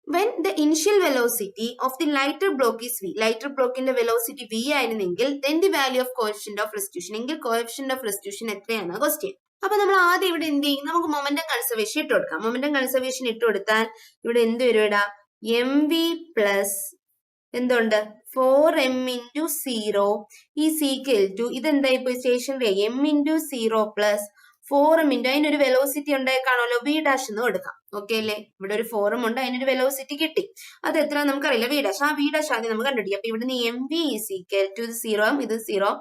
When the initial velocity of the lighter block is v, lighter blockന്റെ വെലോസിറ്റി v ആയിരുന്നെങ്കിൽ then the value of coefficient of restitution, എങ്കിൽ coefficient of restitution എത്രയാണ് ക്വസ്റ്റ്യൻ. അപ്പൊ നമ്മൾ ആദ്യം ഇവിടെ എന്ത് ചെയ്യും? നമുക്ക് മൊമെന്റം കൺസർവേഷൻ ഇട്ട് കൊടുക്കാം. മൊമെന്റം കൺസർവേഷൻ ഇട്ട് കൊടുത്താൽ ഇവിടെ എന്ത് വരും? ഇടാ mv പ്ലസ് എന്തുണ്ട്? 4m into 0 is equal to ഇതെന്തായി പോയി? Stationary m into 0 plus four m into അതിനൊരു വെലോസിറ്റി ഉണ്ടായി കാണുമല്ലോ വി ഡാഷ് എന്ന് കൊടുക്കാം. ഓക്കെ അല്ലേ? ഇവിടെ ഒരു ഫോറം ഉണ്ട്, അതിനൊരു വെലോസിറ്റി കിട്ടി. അത് എത്ര നമുക്കറിയില്ല, വി ഡാഷ്. ആ വി ഡാഷ് ആദ്യം നമുക്ക് കണ്ടുപിടിക്കും. അപ്പൊ ഇവിടുന്ന് M V is equal to ഇത് 0, ഇത് 0,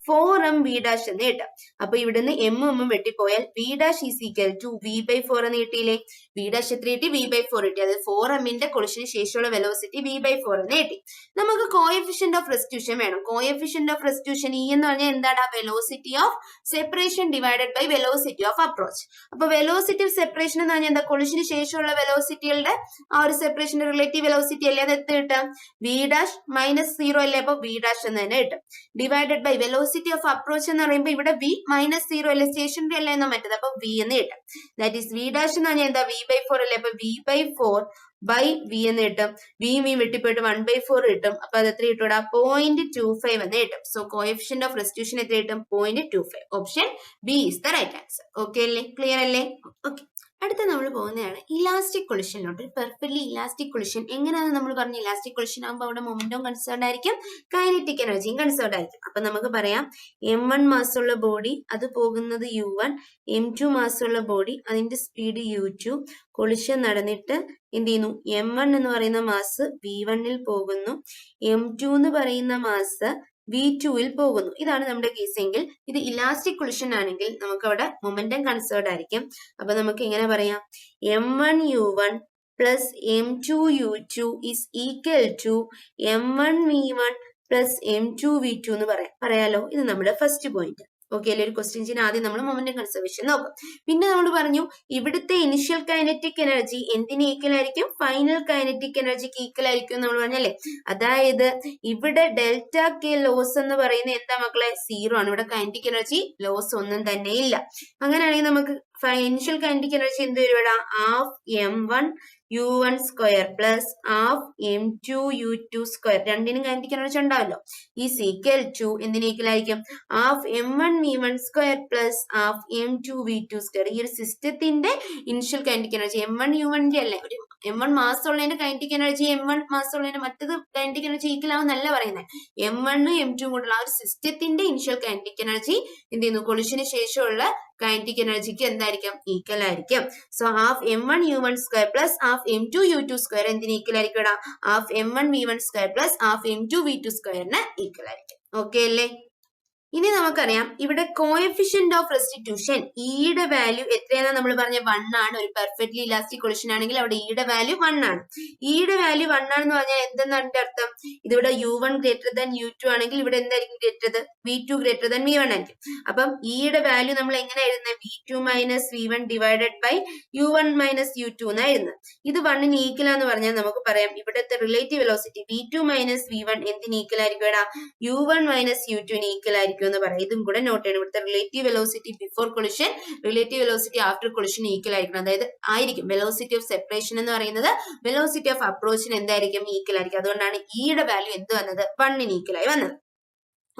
4m വി ഡാഷ് എന്ന് കിട്ടും. അപ്പൊ ഇവിടുന്ന് എമ്മും വെട്ടിപ്പോയാൽ v dash is equal to v/4 എന്ന് കിട്ടിയില്ലേ? വി ഡാഷ് എത്ര കിട്ടി? v/4 കിട്ടി. അത് 4mന്റെ കൊളിഷന് ശേഷമുള്ള വെലോസിറ്റി v/4 എന്ന് കിട്ടി. നമുക്ക് കോഎഫിഷ്യന്റ് ഓഫ് റെസ്റ്റിറ്റ്യൂഷൻ വേണം. കോഎഫിഷ്യന്റ് ഓഫ് റെസ്റ്റിറ്റ്യൂഷൻ ഇ എന്ന് പറഞ്ഞാൽ എന്താണ്? Velocity of separation divided by velocity of approach. അപ്പൊ വെലോസിറ്റി ഓഫ് സെപ്പറേഷൻ എന്ന് പറഞ്ഞാൽ എന്താ? കൊളിഷന് ശേഷമുള്ള വെലോസിറ്റികളുടെ ആ ഒരു സെപ്പറേഷന്റെ റിലേറ്റീവ് വെലോസിറ്റി അല്ലേ? അത് എത്ര കിട്ടാം? വി ഡാഷ് -0 അല്ലേ? അപ്പൊ വി ഡാഷ് എന്ന് തന്നെ കിട്ടും. Divided by velocity of approach എന്ന് പറയുമ്പോൾ ഇവിടെ v -0 അല്ലേ? സ്റ്റേഷനറി അല്ലേ എന്നോ മറ്റത്. അപ്പൊ v എന്ന് കിട്ടും. ദാറ്റ് ഈസ് വി ഡാഷ് എന്ന് പറഞ്ഞാൽ എന്താ? v/4 അല്ലേ? അപ്പൊ v/4 ബൈ വി എന്ന് കിട്ടും. വി വെട്ടിപ്പോയിട്ട് 1/4 കിട്ടും. അപ്പൊ അത് എത്ര കിട്ടൂടാ? 0.25 എന്ന് കിട്ടും. സോ കോഎഫിഷ്യന്റ് ഓഫ് റെസ്റ്റിറ്റ്യൂഷൻ എത്ര കിട്ടും? 0.25. Option B is the right answer. Okay അല്ലേ? ക്ലിയർ അല്ലേ? ഓക്കെ. അടുത്ത നമ്മൾ പോകുന്നതാണ് ഇലാസ്റ്റിക് കൊളിഷനിലോട്ട്. പെർഫെക്റ്റ്ലി ഇലാസ്റ്റിക് കൊളിഷൻ എങ്ങനെയാണെന്ന് നമ്മൾ പറഞ്ഞു. ഇലാസ്റ്റിക് കൊളിഷൻ ആകുമ്പോൾ അവിടെ മൊമെന്റും കൺസേർഡ് ആയിരിക്കും, കൈനറ്റിക് എനർജിയും കൺസേർഡ് ആയിരിക്കും. അപ്പൊ നമുക്ക് പറയാം m1 മാസ്സുള്ള ബോഡി അത് പോകുന്നത് u1, m2 മാസ്സുള്ള ബോഡി അതിന്റെ സ്പീഡ് u2. കൊളിഷൻ നടന്നിട്ട് എന്ത് ചെയ്യുന്നു? m1 എന്ന് പറയുന്ന മാസ് v1ൽ പോകുന്നു, m2 എന്ന് പറയുന്ന മാസ് v2ൽ പോകുന്നു. ഇതാണ് നമ്മുടെ കേസ് എങ്കിൽ ഇത് ഇലാസ്റ്റിക് കൊളിഷൻ ആണെങ്കിൽ നമുക്ക് അവിടെ മൊമെന്റം കൺസേർഡ് ആയിരിക്കും. അപ്പൊ നമുക്ക് എങ്ങനെ പറയാം? m1u1 plus m2u2 is equal to m1v1 plus m2v2 എന്ന് പറയാലോ. ഇത് നമ്മുടെ ഫസ്റ്റ് പോയിന്റ്. ഓക്കെ അല്ലെ? ഒരു ക്വസ്റ്റ്യൻ ചെയ്യുന്ന ആദ്യം നമ്മൾ മൊമെന്റം കൺസർവേഷൻ നോക്കും. പിന്നെ നമ്മൾ പറഞ്ഞു ഇവിടുത്തെ ഇനിഷ്യൽ കൈനറ്റിക് എനർജി എന്തിന് ഈക്വൽ ആയിരിക്കും? ഫൈനൽ കൈനറ്റിക് എനർജിക്ക് ഈക്വൽ ആയിരിക്കും നമ്മൾ പറഞ്ഞല്ലേ? അതായത് ഇവിടെ ഡെൽറ്റ കെ ലോസ് എന്ന് പറയുന്നത് എന്താ മക്കളെ? 0 ആണ്. ഇവിടെ കൈനറ്റിക് എനർജി ലോസ് ഒന്നും തന്നെ ഇല്ല. അങ്ങനെയാണെങ്കിൽ നമുക്ക് ഇനിഷ്യൽ കൈനറ്റിക് എനർജി എന്ത് വരും ഇവിടെ? Half m1 u1 square plus half m2 u2 square. രണ്ടിനും കൈനറ്റിക് എനർജി ഉണ്ടാവല്ലോ. ഈസ് ഈക്വൽ ടു എന്തിന് ഈക്വൽ ആയിരിക്കും? Half m1 v1 square plus half m2 v2 square. ഈ ഒരു സിസ്റ്റത്തിന്റെ ഇനിഷ്യൽ കൈനറ്റിക് എനർജി m1 u1ന്റെ അല്ലേ? ഒരു m1 മാസ് ഉള്ളതിന്റെ കൈനറ്റിക് എനർജി m1 മാസ് ഉള്ളതിന്റെ മറ്റത് കൈനറ്റിക് എനർജി ഈക്വൽ ആവുന്നല്ല പറയുന്നത്. m1 m2 കൂടെയുള്ള ആ ഒരു സിസ്റ്റത്തിന്റെ ഇനിഷ്യൽ കൈനറ്റിക് എനർജി എന്ത് ചെയ്യുന്നു? കൊളിഷന് ശേഷമുള്ള കൈനറ്റിക് എനർജിക്ക് എന്തായിരിക്കും? ഈക്വൽ ആയിരിക്കും. So half m1 u1 square plus half m2 u2 square എന്തിന് ഈക്വൽ ആയിരിക്കും? Half m1 v1 square plus half m2 v2 സ്ക്വയറിന് ഈക്വൽ ആയിരിക്കും. ഓക്കെ അല്ലേ? ഇനി നമുക്കറിയാം ഇവിടെ കോഎഫിഷ്യന്റ് ഓഫ് റെസ്റ്റിറ്റ്യൂഷൻ ഇയുടെ വാല്യൂ എത്രയാണെന്ന് നമ്മൾ പറഞ്ഞ 1 ആണ്. ഒരു പെർഫെക്റ്റ്ലി ഇലാസ്റ്റിക് കൊളിഷൻ ആണെങ്കിൽ അവിടെ ഇയുടെ വാല്യൂ 1 ആണ്. ഇയുടെ വാല്യൂ 1 ആണെന്ന് പറഞ്ഞാൽ എന്തെന്നാണ് അതിന്റെ അർത്ഥം? ഇതിവിടെ u1 ഗ്രേറ്റർ ദാൻ u2 ആണെങ്കിൽ ഇവിടെ എന്തായിരിക്കും greater? v2 greater than v1 ആയിരിക്കും. അപ്പം ഇയുടെ വാല്യൂ നമ്മൾ എങ്ങനെ എഴുതുന്നത്? v2 minus v1 divided by u1 minus u2 എന്നായിരുന്നു. ഇത് 1ന് ഈക്വൽ ആണെന്ന് പറഞ്ഞാൽ നമുക്ക് പറയാം ഇവിടുത്തെ relative velocity v2 minus v1 എന്തിന് ഈക്വൽ ആയിരിക്കും? u1 മൈനസ് u2 ഈക്വൽ ആയിരിക്കും എന്ന് പറയാം. ഇതും കൂടെ നോട്ട് ചെയ്യണം. ഇവിടുത്തെ relative velocity before collision, relative velocity after collision equal ആയിരിക്കണം. അതായത് ആയിരിക്കും വെലോസിറ്റി ഓഫ് സെപ്പറേഷൻ എന്ന് പറയുന്നത് വെലോസിറ്റി ഓഫ് അപ്രോച്ചിന് എന്തായിരിക്കും? ഈക്വൽ ആയിരിക്കും. അതുകൊണ്ടാണ് ഇയുടെ വാല്യൂ എന്ത് വന്നത്? 1ന് ഈക്വൽ ആയി വന്നത്.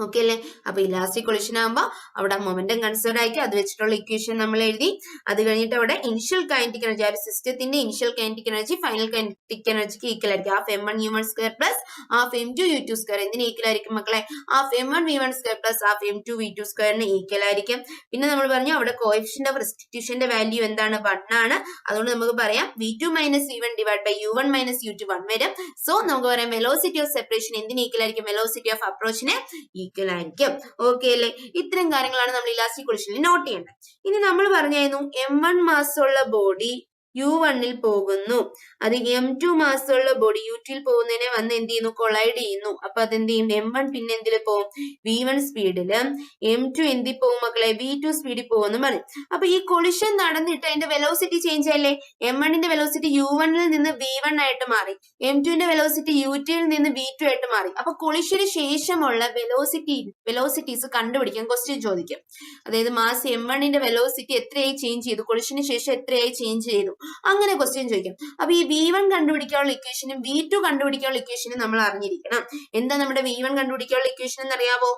ഓക്കെ അല്ലേ? അപ്പൊ ഇലാസ്റ്റിക് കൊളിഷൻ ആകുമ്പോൾ അവിടെ മൊമെന്റം കൺസേർഡ് ആയിരിക്കും. അത് വെച്ചിട്ടുള്ള ഇക്വേഷൻ നമ്മൾ എഴുതി. അത് കഴിഞ്ഞിട്ട് അവിടെ ഇനിഷ്യൽ കൈനറ്റിക് എനർജി, ആ ഒരു സിസ്റ്റത്തിന്റെ initial kinetic energy final kinetic എനർജിക്ക് ഈക്വൽ ആയിരിക്കും. Half m1 u1 square plus half m2 u2 square എന്തിന് ഈക്വൽ ആയിരിക്കും മക്കളെ? Half m1 v1 square plus half m2 v2 സ്ക്വയറിന് ഈക്വൽ ആയിരിക്കും. പിന്നെ നമ്മൾ പറഞ്ഞു അവിടെ കോഎഫിഷ്യന്റ് ഓഫ് റെസ്റ്റിറ്റ്യൂഷന്റെ വാല്യൂ എന്താണ്? 1 ആണ്. അതുകൊണ്ട് നമുക്ക് പറയാം v2 minus v1 divide by u1 minus u2 1 വരും. സോ നമുക്ക് പറയാം വെലോസിറ്റി ഓഫ് സെപ്പറേഷൻ എന്തിന് ഈക്വൽ ആയിരിക്കും? വെലോസിറ്റി ഓഫ് അപ്രോച്ചിന് ഈക്വൽ ആയിരിക്കും. ഓക്കെ അല്ലേ? ഇത്തരം കാര്യങ്ങളാണ് നമ്മൾ ഇലാസ്റ്റിക് കൊളിഷനിൽ നോട്ട് ചെയ്യേണ്ടത്. ഇനി നമ്മൾ പറഞ്ഞായിരുന്നു m1 മാസ്സുള്ള ബോഡി u1ൽ പോകുന്നു, അത് m2 മാസ്സുള്ള ബോഡി u2ൽ പോകുന്നതിനെ വന്ന് എന്ത് ചെയ്യുന്നു? കൊളൈഡ് ചെയ്യുന്നു. അപ്പൊ അതെന്ത് ചെയ്യും? m1 പിന്നെ എന്തിൽ പോകും? v1 സ്പീഡില്, m2 എന്തിൽ പോകും മക്കളെ? v2 സ്പീഡിൽ പോകുമെന്ന് പറയും. അപ്പൊ ഈ കൊളിഷൻ നടന്നിട്ട് അതിന്റെ വെലോസിറ്റി ചേഞ്ച് അല്ലേ? m1ന്റെ വെലോസിറ്റി u1ൽ നിന്ന് v1 ആയിട്ട് മാറി, m2ന്റെ വെലോസിറ്റി u2ൽ നിന്ന് v2 ആയിട്ട് മാറി. അപ്പൊ കൊളിഷന് ശേഷമുള്ള വെലോസിറ്റീസ് കണ്ടുപിടിക്കാൻ ക്വസ്റ്റ്യൻ ചോദിക്കും. അതായത് മാസ് m1ന്റെ വെലോസിറ്റി എത്രയായി ചേഞ്ച് ചെയ്തു, കൊളിഷന് ശേഷം എത്രയായി ചേഞ്ച് ചെയ്തു, അങ്ങനെ ക്വസ്റ്റ്യൻ ചോദിക്കും. അപ്പൊ ഈ v1 കണ്ടുപിടിക്കാനുള്ള ഇക്വേഷനും v2 കണ്ടുപിടിക്കാനുള്ള ഇക്വേഷനും നമ്മൾ അറിഞ്ഞിരിക്കണം. എന്താ നമ്മുടെ v1 കണ്ടുപിടിക്കാനുള്ള ഇക്വേഷൻ എന്ന് അറിയാവോ?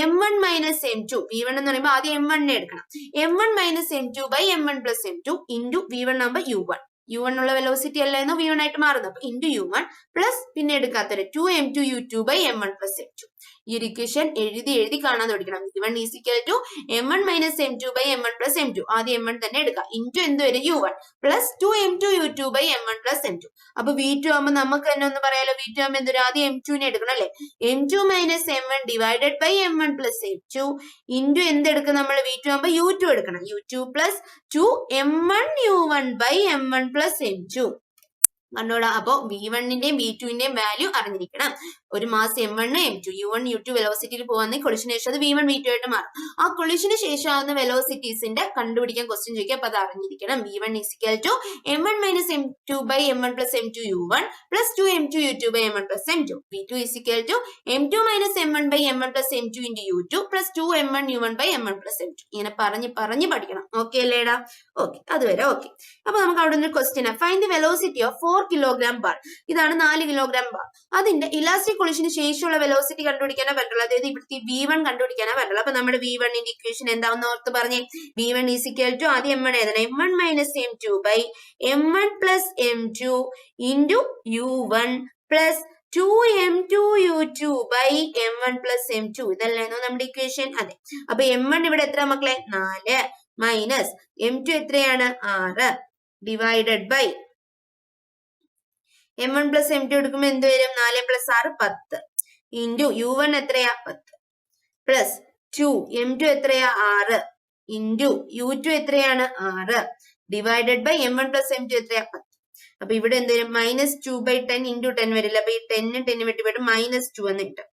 m1 minus m2. v1 എന്ന് പറയുമ്പോൾ ആദ്യം m1 എടുക്കണം. m1 minus m2 by m1 plus m2 into v1 ആകുമ്പോൾ u1. u1 ഉള്ള വെലോസിറ്റി അല്ലായിരുന്നു v1 ആയിട്ട് മാറുന്നത്. അപ്പൊ ഇൻറ്റു u1 പ്ലസ് പിന്നെ എടുക്കാത്തൊരു 2m2 u2 by m1 plus m2. ഈ ഒരു ഇക്വേഷൻ എഴുതി കാണാൻ പഠിക്കണം. v1 is equal to m1 minus m2 by m1 plus m2. ആദ്യം m1 തന്നെ എടുക്കാം. ഇൻറ്റു എന്ത് വരും u1 plus 2m2 u2 by m1 plus m2. അപ്പൊ v2 ആകുമ്പോൾ നമുക്ക് തന്നെ ഒന്ന് പറയാലോ. v2 ആകുമ്പോൾ എന്തൊരു ആദ്യം m2 നെ എടുക്കണം അല്ലെ. m2 minus m1 divided by m1 plus m2 into എന്തെടുക്കും നമ്മൾ v2 ആകുമ്പോൾ u2 എടുക്കണം. u2 plus 2m1 u1 by m1 plus m2 കണ്ടോടാ. അപ്പൊ v1ന്റെയും v2ന്റെയും വാല്യൂ അറിഞ്ഞിരിക്കണം. ഒരു mass m1 m2 u1 u2 വെലോസിറ്റിയിൽ പോകുന്ന കൊളിഷന് ശേഷം അത് v1 v2 ആയിട്ട് മാറും. ആ കൊളിഷന് ശേഷം ആവുന്ന വെലോസിറ്റീസിന്റെ കണ്ടുപിടിക്കാൻ ക്വസ്റ്റ്യൻ ചോദിക്കുക. അപ്പൊ അത് അറിഞ്ഞിരിക്കണം. v1 is equal to m1 minus m2 by m1 plus m2 u1 plus 2m2 u2 by m1 plus m2. v2 is equal to m2 minus m1 by m1 plus m2 into u2 plus 2m1 u1 by m1 plus m2. ഇങ്ങനെ പറഞ്ഞ് പഠിക്കണം. Okay അല്ലേടാ? Okay, അതുവരെ okay. അപ്പൊ നമുക്ക് അവിടെ നിന്ന് question find the velocity of 4 kilogram bar. ഇതാണ് 4 കിലോഗ്രാം ബാർ. അതിന്റെ ഇലാസ്റ്റിക് കൊളിഷന് ശേഷമുള്ള വെലോസിറ്റി കണ്ടുപിടിക്കാനോ പറ്റുള്ളൂ. അതായത് ഇവിടുത്തെ v1 കണ്ടുപിടിക്കാനോ പറ്റുള്ളൂ. അപ്പൊ നമ്മുടെ v1ന്റെ ഇക്വേഷൻ എന്താണെന്ന് ഓർത്ത് പറഞ്ഞേ. v1 ഈസ് ഈക്വൽ ടു ആദ്യം m1 എഴുതണം. m1 minus m2 by m1 plus m2 into u1 plus 2m2 u2 by m1 plus m2. ഇതല്ലായിരുന്നു നമ്മുടെ ഇക്വേഷൻ. അതെ. അപ്പൊ m1 ഇവിടെ എത്ര മക്കളെ? 4 മൈനസ് m2 എത്രയാണ്? 6 divided by m1 plus m2 എടുക്കുമ്പോൾ എന്ത് വരും? 4 പ്ലസ് 6 10 ഇൻറ്റു u1 എത്രയാ? 10 പ്ലസ് 2 m2 എത്രയാ? 6 ഇൻറ്റു u2 എത്രയാണ്? 6 divided by m1 plus m2 എത്രയാ? 10. അപ്പൊ ഇവിടെ എന്ത് വരും? മൈനസ് 2/10 ഇൻറ്റു 10 വരില്ല. അപ്പൊ ഈ 10 വെട്ടി പോയിട്ട് മൈനസ് 2 എന്ന് കിട്ടും.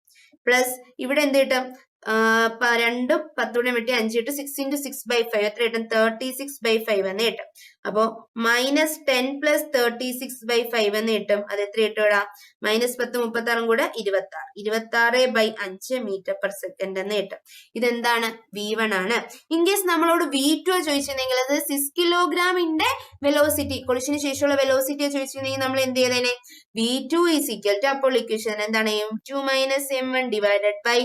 പ്ലസ് ഇവിടെ എന്ത് കിട്ടും? 2 10 വെട്ടി 5 കിട്ടും. 6 ഇൻറ്റു 6/5 എത്ര കിട്ടും? 36/5 എന്ന് കിട്ടും. അപ്പോ മൈനസ് 10 പ്ലസ് 36/5 എന്ന് കിട്ടും. അത് എത്ര കിട്ടും? മൈനസ് 10 36 കൂടെ 26/5 മീറ്റർ പെർ സെക്കൻഡ് എന്ന് കിട്ടും. ഇതെന്താണ്? v1 ആണ്. ഇൻ കേസ് നമ്മളോട് v2 ചോദിച്ചിരുന്നെങ്കിൽ അത് 6 കിലോഗ്രാമിന്റെ വെലോസിറ്റി കൊളിഷന് ശേഷമുള്ള വെലോസിറ്റി ചോദിച്ചിരുന്നെങ്കിൽ നമ്മൾ എന്ത് ചെയ്തേനെ? v2 ഈസ് ഈക്വൽ ടു അപ്പോൾ ഇക്വേഷൻ എന്താണ്? m2 minus m1 divided by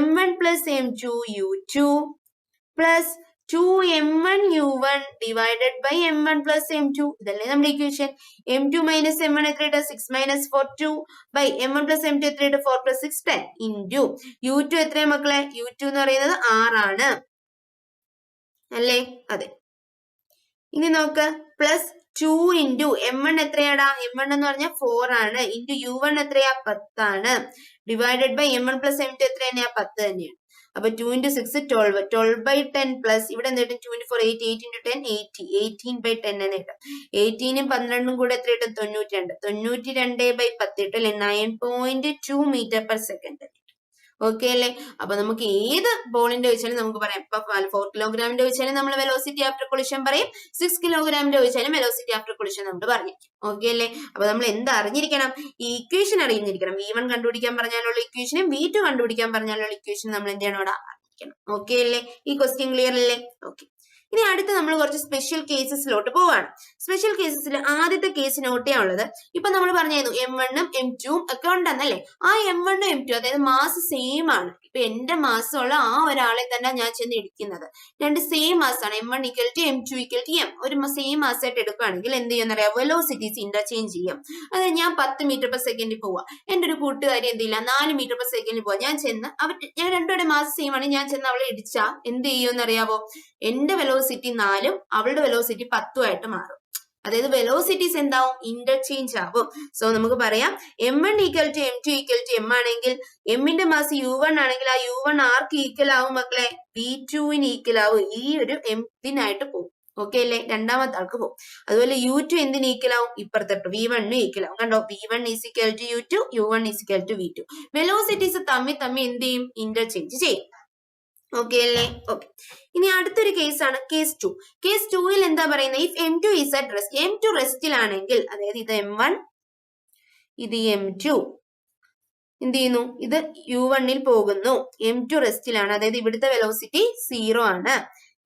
m1 plus m2 u2 plus 2m1 u1 divided by m1 plus m2. ഇതല്ലേ നമ്മുടെ ഇക്വേഷൻ. m2 മൈനസ് m1 എത്ര കിട്ടും? 6 minus 4 2 by m1 plus m2 എത്ര കിട്ടും? 4 plus 6 10 into u2 എത്രയാണ് മക്കളെ? u2 എന്ന് പറയുന്നത് 6 ആണ് അല്ലേ? അതെ. ഇനി നോക്ക്. Plus 2 into m1 എത്രയാടാ? m1 എന്ന് പറഞ്ഞാൽ 4 ആണ്. ഇൻറ്റു u1 എത്രയാ? 10 ആണ്. Divided by m1 plus m2 എത്ര തന്നെയാ? 10 തന്നെയാണ്. അപ്പൊ 2 ഇൻറ്റു 6 12 12/10 പ്ലസ് ഇവിടെ എന്ത് കിട്ടും? 2 ഇൻറ്റു 4 8 8 ഇൻറ്റു 10 80 18/10 എന്ന് കിട്ടും. 18ഉം 12ഉം കൂടെ എത്ര കിട്ടും? 92 92/10 കിട്ടും അല്ലെ? 9.2 മീറ്റർ പെർ സെക്കൻഡ്. ഓക്കെ അല്ലേ? അപ്പൊ നമുക്ക് ഏത് ബോളിന്റെ ചോദിച്ചാലും നമുക്ക് പറയാം. ഇപ്പൊ 4 കിലോഗ്രാമിന്റെ ചോദിച്ചാലും നമ്മൾ വെലോസിറ്റി ആഫ്റ്റർ കൊളിഷൻ പറയും. 6 കിലോഗ്രാമിന്റെ ചോദിച്ചാലും വെലോസിറ്റി ആഫ്റ്റർ കൊളിഷൻ നമ്മൾ പറഞ്ഞിരിക്കും. ഓക്കെ അല്ലേ? അപ്പൊ നമ്മൾ എന്ത് അറിഞ്ഞിരിക്കണം? ഈ ഇക്വേഷൻ അറിഞ്ഞിരിക്കണം. v1 കണ്ടുപിടിക്കാൻ പറഞ്ഞാലുള്ള ഇക്വേഷനും v2 കണ്ടുപിടിക്കാൻ പറഞ്ഞാലുള്ള ഇക്വേഷൻ നമ്മൾ എന്ത് ചെയ്യണം? അവിടെ അറിഞ്ഞിരിക്കണം. ഓക്കെ അല്ലേ? ഈ ക്വസ്റ്റ്യൻ ക്ലിയർ അല്ലേ? ഓക്കെ. ഇനി അടുത്ത് നമ്മൾ കുറച്ച് സ്പെഷ്യൽ കേസസിലോട്ട് പോവാണ്. സ്പെഷ്യൽ കേസസിൽ ആദ്യത്തെ കേസ് നോട്ട് ചെയ്യാനുള്ളത്, ഇപ്പൊ നമ്മൾ പറഞ്ഞായിരുന്നു m1ഉം m2ഉം ഒക്കെ ഉണ്ടെന്നല്ലേ. ആ m1ഉം m2 അതായത് മാസ് സെയിം ആണ്. ഇപ്പൊ എന്റെ മാസമുള്ള ആ ഒരാളെ തന്നെ ഞാൻ ചെന്ന് ഇടിക്കുന്നത്. രണ്ട് സെയിം മാസാണ്. m1 equal to m2 equal to m. ഒരു സെയിം മാസമായിട്ട് എടുക്കുകയാണെങ്കിൽ എന്ത് ചെയ്യുന്നറിയാം? വെലോസിറ്റീസ് ഇന്റർചേഞ്ച് ചെയ്യും. അതായത് ഞാൻ 10 മീറ്റർ പെർ സെക്കൻഡിൽ പോവാ, എന്റെ ഒരു കൂട്ടുകാരി എന്ത് ചെയ്യില്ല 4 മീറ്റർ പെർ സെക്കൻഡിൽ പോവാ. ഞാൻ ചെന്ന് ഞാൻ രണ്ടുപേരുടെ മാസ് സെയിം ആണ്. ഞാൻ ചെന്ന് അവളെ ഇടിച്ചാ എന്ത് ചെയ്യുമെന്നറിയാവോ? എന്റെ വെലോസിറ്റി 4ഉം അവളുടെ വെലോസിറ്റി 10ഉം ആയിട്ട് മാറും. അതായത് വെലോസിറ്റീസ് എന്താവും? ഇന്റർചേഞ്ച് ആവും. സോ നമുക്ക് പറയാം m1 equal to m2 equal to m ആണെങ്കിൽ എമ്മിന്റെ മാസ് u1 ആണെങ്കിൽ ആ u1 ആർക്ക് ഈക്വൽ ആവും മക്കളെ? v2ന് ഈക്വൽ ആവും. ഈ ഒരു ഇതിനായിട്ട് പോകും. ഓക്കെ അല്ലേ? രണ്ടാമത്തെ ആൾക്ക് പോകും. അതുപോലെ u2 എന്തിന് ഈക്വൽ ആവും? ഇപ്പുറത്തോട്ട് v1ന് ഈക്വൽ ആവും. കണ്ടോ? v1 is equal to u2, u1 is equal to v2. Velocities തമ്മിൽ എന്ത് ചെയ്യും? ഇന്റർചേഞ്ച് ചെയ്യും. ഓക്കെ അല്ലേ? ഓക്കെ. ഇനി അടുത്തൊരു കേസാണ് കേസ് 2. കേസ് 2ൽ എന്താ പറയുന്നത്? If m2 is at rest, m2 റെസ്റ്റിലാണെങ്കിൽ, അതായത് ഇത് m1 ഇത് m2 എന്ത് ചെയ്യുന്നു? ഇത് u1ൽ പോകുന്നു. m2 റെസ്റ്റിലാണ്, അതായത് ഇവിടുത്തെ വെലോസിറ്റി 0 ആണ്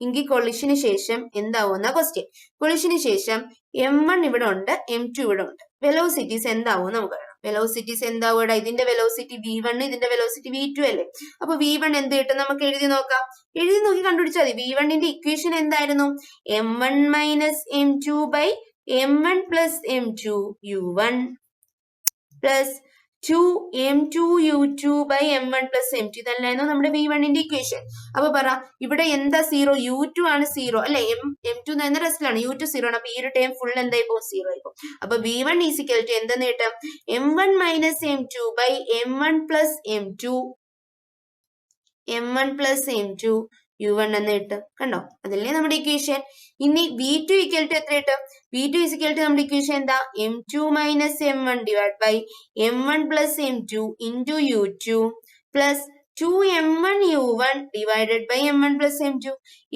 എങ്കിൽ കൊളിഷന് ശേഷം എന്താവുന്ന ക്വസ്റ്റ്യൻ. കൊളിഷന് ശേഷം m1 ഇവിടെ ഉണ്ട്, m2 ഇവിടെ ഉണ്ട്. വെലോസിറ്റീസ് എന്താവും നമുക്ക് അറിയണം. വെലോസിറ്റീസ് എന്താവും? ഇതിന്റെ വെലോസിറ്റി v1, ഇതിന്റെ വെലോസിറ്റി v2 അല്ലേ. അപ്പൊ v1 എന്ത് കിട്ടും? നമുക്ക് എഴുതി നോക്കാം. എഴുതി നോക്കി കണ്ടുപിടിച്ചാൽ മതി. v1ന്റെ ഇക്വേഷൻ എന്തായിരുന്നു? m1 minus m2 by m1 plus m2 u1 plus 2m2u2/m1 + m2 ഇതല്ലായിരുന്നു നമ്മുടെ v1ന്റെ ഇക്വേഷൻ. അപ്പൊ പറ ഇവിടെ എന്താ സീറോ? u2 ആണ് സീറോ അല്ലെ? m2 എന്ന റെസ്റ്റിലാണ്, u2 സീറോ ആണ്. അപ്പൊ ഈ ഒരു ടേം ഫുൾ എന്തായി പോകും? സീറോ ആയി പോകും. അപ്പൊ v1 = എന്തെന്ന് കിട്ടും? m1 - m2/m1 + m2 m1 + m2 u1 എന്ന് കിട്ടും. കണ്ടോ? അതല്ലേ നമ്മുടെ ഇക്വേഷൻ. ഇനി v2 എത്ര കിട്ടും? v2 നമ്മുടെ ഇക്വേഷൻ എന്താ? m2 - m1/m1 + m2 into u2 plus 2m1u1 /m1 + m2.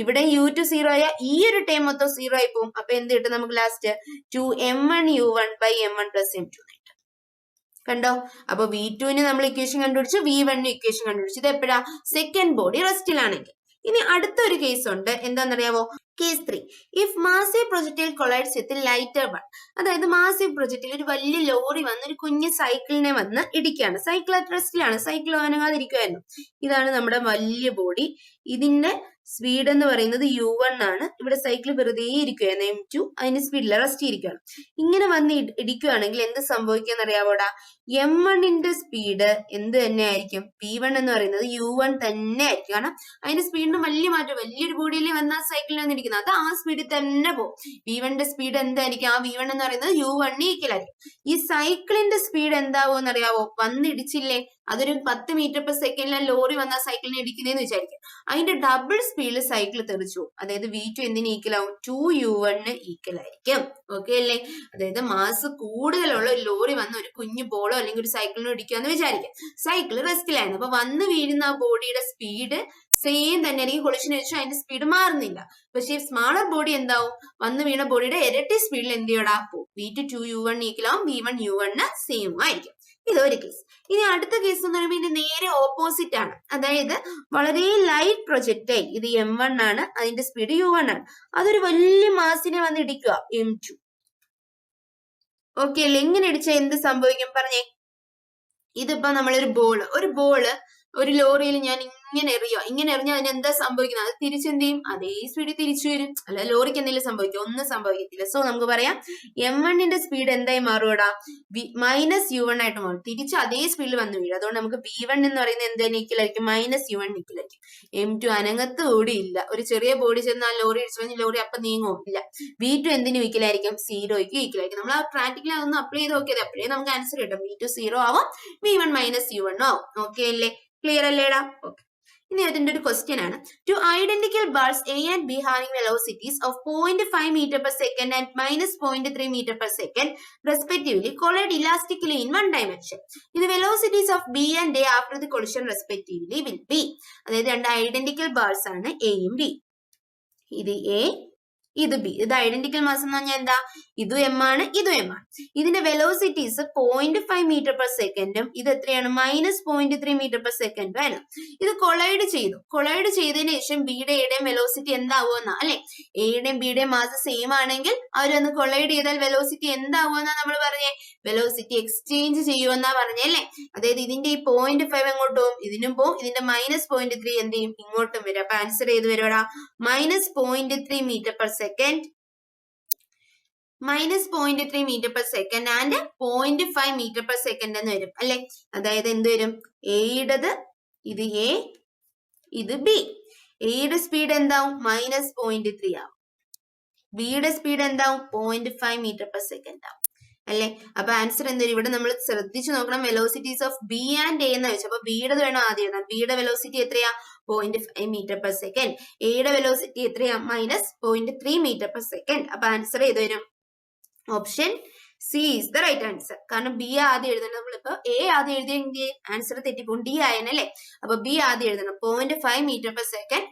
ഇവിടെ u2 സീറോ ആയ ഈ ഒരു ടൈം മൊത്തം സീറോ ആയി പോകും. അപ്പൊ എന്ത് കിട്ടും നമുക്ക് ലാസ്റ്റ്? 2m1u1/m1 + m2 കിട്ടും. കണ്ടോ? അപ്പൊ v2 നമ്മൾ ഇക്വേഷൻ കണ്ടുപിടിച്ചു, v1 ഇക്വേഷൻ കണ്ടുപിടിച്ചു. ഇത് എപ്പോഴാ? സെക്കൻഡ് ബോഡി റെസ്റ്റിലാണെങ്കിൽ. ഇനി അടുത്തൊരു കേസ് ഉണ്ട്. എന്താണെന്നറിയാമോ? Case 3. If massive projectile collides with lighter one. അതായത് മാസീവ് പ്രൊജക്ടൈൽ ഒരു വലിയ ലോറി വന്ന് ഒരു കുഞ്ഞു സൈക്കിളിനെ വന്ന് ഇടിക്കുകയാണ്. സൈക്കിൾ അറ്റ് റെസ്റ്റിലാണ്, സൈക്കിൾ അനങ്ങാതിരിക്കുമായിരുന്നു. ഇതാണ് നമ്മുടെ വലിയ ബോഡി. ഇതിന്റെ സ്പീഡ് എന്ന് പറയുന്നത് u1 ആണ്. ഇവിടെ സൈക്കിൾ വെറുതെ ഇരിക്കുകയാണ്, m2 അതിന്റെ സ്പീഡിൽ റെസ്റ്റ് ഇരിക്കുകയാണ്. ഇങ്ങനെ വന്ന് ഇടിക്കുകയാണെങ്കിൽ എന്ത് സംഭവിക്കുക അറിയാവോടാ? m1ന്റെ സ്പീഡ് എന്ത് തന്നെ ആയിരിക്കും? v1 എന്ന് പറയുന്നത് u1 തന്നെ ആയിരിക്കും. കാരണം അതിന്റെ സ്പീഡിന് വലിയ മാറ്റം, വലിയൊരു ബോഡിയിൽ വന്ന സൈക്കിളിൽ വന്നിരിക്കുന്നത് അത് ആ സ്പീഡിൽ തന്നെ പോകും. v1ന്റെ സ്പീഡ് എന്തായിരിക്കും? ആ v1 എന്ന് പറയുന്നത് u1 ഈക്വലായിരിക്കും. ഈ സൈക്കിളിന്റെ സ്പീഡ് എന്താവും എന്നറിയാവോ? വന്നിടിച്ചില്ലേ, അതൊരു 10 മീറ്റർ/സെക്കൻഡിലെ ലോറി വന്ന സൈക്കിളിനെ ഇടിക്കുന്നതെന്ന് വിചാരിക്കും. അതിന്റെ ഡബിൾ സ്പീഡിൽ സൈക്കിൾ തെറിച്ചു. അതായത് v2 എന്തിന് ഈക്വൽ ആവും? 2u1 ഈക്വൽ ആയിരിക്കും. ഓക്കെ അല്ലേ? അതായത് മാസ് കൂടുതലുള്ള ഒരു ലോറി വന്ന് ഒരു കുഞ്ഞു ബോളോ അല്ലെങ്കിൽ ഒരു സൈക്കിളിനോ ഇടിക്കാന്ന് വിചാരിക്കാം. സൈക്കിൾ റെസ്റ്റിലായിരുന്നു. അപ്പൊ വന്ന് വീഴുന്ന ആ ബോഡിയുടെ സ്പീഡ് സെയിം തന്നെ ആയിരിക്കും. കൊളിഷൻ വെച്ചാൽ അതിന്റെ സ്പീഡ് മാറുന്നില്ല. പക്ഷേ സ്മാളർ ബോഡി എന്താവും? വന്ന് വീണ ബോഡിയുടെ ഇരട്ടി സ്പീഡിൽ എന്ത് ചെയ്യടാ? v2 2u1 ഈക്വൽ ആവും, v1 u1 സെയിം ആയിരിക്കും. ഇതൊരു കേസ്. ഇനി അടുത്ത കേസ് എന്ന് പറയുമ്പോൾ ഇതിന്റെ നേരെ ഓപ്പോസിറ്റ് ആണ്. അതായത് വളരെ ലൈറ്റ് പ്രൊജക്ടൈൽ, ഇത് m1 ആണ്, അതിന്റെ സ്പീഡ് u1 ആണ്. അതൊരു വലിയ മാസിനെ വന്ന് ഇടിക്കുക, m2. ഓക്കെ അല്ലേ? എങ്ങനെ ഇടിച്ചാൽ എന്ത് സംഭവിക്കും പറഞ്ഞേ? ഇതിപ്പോ നമ്മളൊരു ബോള് ഒരു ലോറിയിൽ ഞാൻ ഇങ്ങനെ എറിഞ്ഞാൽ അതിന് എന്താ സംഭവിക്കുന്നത്? അത് തിരിച്ചെന്ത് ചെയ്യും? അതേ സ്പീഡിൽ തിരിച്ചു വരും. അല്ല ലോറിക്ക് എന്തെങ്കിലും സംഭവിക്കും? ഒന്നും സംഭവിക്കത്തില്ല. സോ നമുക്ക് പറയാം m1ന്റെ സ്പീഡ് എന്തായി മാറുകടാ? -u1 ആയിട്ട് മാറും. തിരിച്ച് അതേ സ്പീഡിൽ വന്ന് വീഴും. അതുകൊണ്ട് നമുക്ക് v1 എന്ന് പറയുന്നത് എന്തിന് ഈക്വൽ ആയിരിക്കും? -u1 ഈക്വൽ ആയിരിക്കും. m2 അനങ്ങത്ത് കൂടിയില്ല. ഒരു ചെറിയ ബോഡി ചെന്ന് ആ ലോറി ഇടിച്ചു കഴിഞ്ഞാൽ ലോറി അപ്പം നീങ്ങോ? ഇല്ല. v2 എന്തിന് ഈക്വൽ ആയിരിക്കും? 0ക്ക് ഈക്വൽ ആയിരിക്കും. നമ്മൾ ആ പ്രാക്ടിക്കലി അതൊന്ന് അപ്ലൈ ചെയ്ത് നോക്കിയത് അപ്പോഴേ നമുക്ക് ആൻസർ കിട്ടും. v2 0 ആവും, v1 -u1 ആവും. ഓക്കെ അല്ലേ? ക്ലിയർ അല്ലേടാ? ഓക്കെ. ഇനി അതിന്റെ ഒരു ക്വസ്റ്റ്യൻ ആണ്. Two identical balls A and B having velocities of 0.5 metre per second and -0.3 metre per second respectively collide elastically in one dimension. ഇത് velocities of B and A after the collision respectively will be. അതായത് രണ്ട് identical balls ആണ് എയും B. ഇത് A, ഇത് B. ഇത് identical mass എന്ന് പറഞ്ഞാൽ എന്താ? ഇതും m ആണ്, ഇതും m ആണ്. ഇതിന്റെ വെലോസിറ്റീസ് 0.5 മീറ്റർ/സെക്കൻഡും ഇത് എത്രയാണ്? -0.3 മീറ്റർ/സെക്കൻഡും ആണ്. ഇത് കൊളൈഡ് ചെയ്തതിനു ശേഷം ബിയുടെ എയുടെയും വെലോസിറ്റി എന്താവുമെന്നാ അല്ലെ? എയുടെയും ബിയുടെയും മാസ് സെയിം ആണെങ്കിൽ അവരൊന്ന് കൊളൈഡ് ചെയ്താൽ വെലോസിറ്റി എന്താവുമെന്നാ നമ്മൾ പറഞ്ഞേ? വെലോസിറ്റി എക്സ്ചേഞ്ച് ചെയ്യുമെന്നാ പറഞ്ഞല്ലേ? അതായത് ഇതിന്റെ ഈ 0.5 എങ്ങോട്ട് പോകും? ഇതിനും പോകും. ഇതിന്റെ -0.3 എന്ത് ചെയ്യും? ഇങ്ങോട്ടും വരും. അപ്പൊ ആൻസർ ഏത് വരുവാടാ? -0.3 മീറ്റർ/സെക്കൻഡ് -0.3 മീറ്റർ/സെക്കൻഡ് ആൻഡ് 0.5 മീറ്റർ/സെക്കൻഡ് എന്ന് വരും അല്ലെ? അതായത് എന്ത് വരും? എയുടേത് ഇത് എ, ഇത് ബി. എയുടെ സ്പീഡ് എന്താവും? -0.3 ആവും. ബിയുടെ സ്പീഡ് എന്താവും? 0.5 മീറ്റർ/സെക്കൻഡ് ആവും അല്ലെ? അപ്പൊ ആൻസർ എന്ത് വരും? ഇവിടെ നമ്മൾ ശ്രദ്ധിച്ചു നോക്കണം. Velocities of B and A എന്ന് വെച്ചു. അപ്പൊ ബിയുടെ വേണം ആദ്യം എഴുതാൻ. ബിയുടെ വെലോസിറ്റി എത്രയാ? 0.5 മീറ്റർ/സെക്കൻഡ്. എയുടെ വെലോസിറ്റി എത്രയാ? -0.3 മീറ്റർ/സെക്കൻഡ്. അപ്പൊ ആൻസർ ഏത് വരും? Option C is the right answer. കാരണം ബി ആദ്യം എഴുതണം. നമ്മളിപ്പോ എ ആദ്യം എഴുതിയെങ്കിൽ ആൻസർ തെറ്റിപ്പോകും, ഡി ആയനല്ലേ? അപ്പൊ ബി ആദ്യം എഴുതണം. 0.5 മീറ്റർ/സെക്കൻഡ്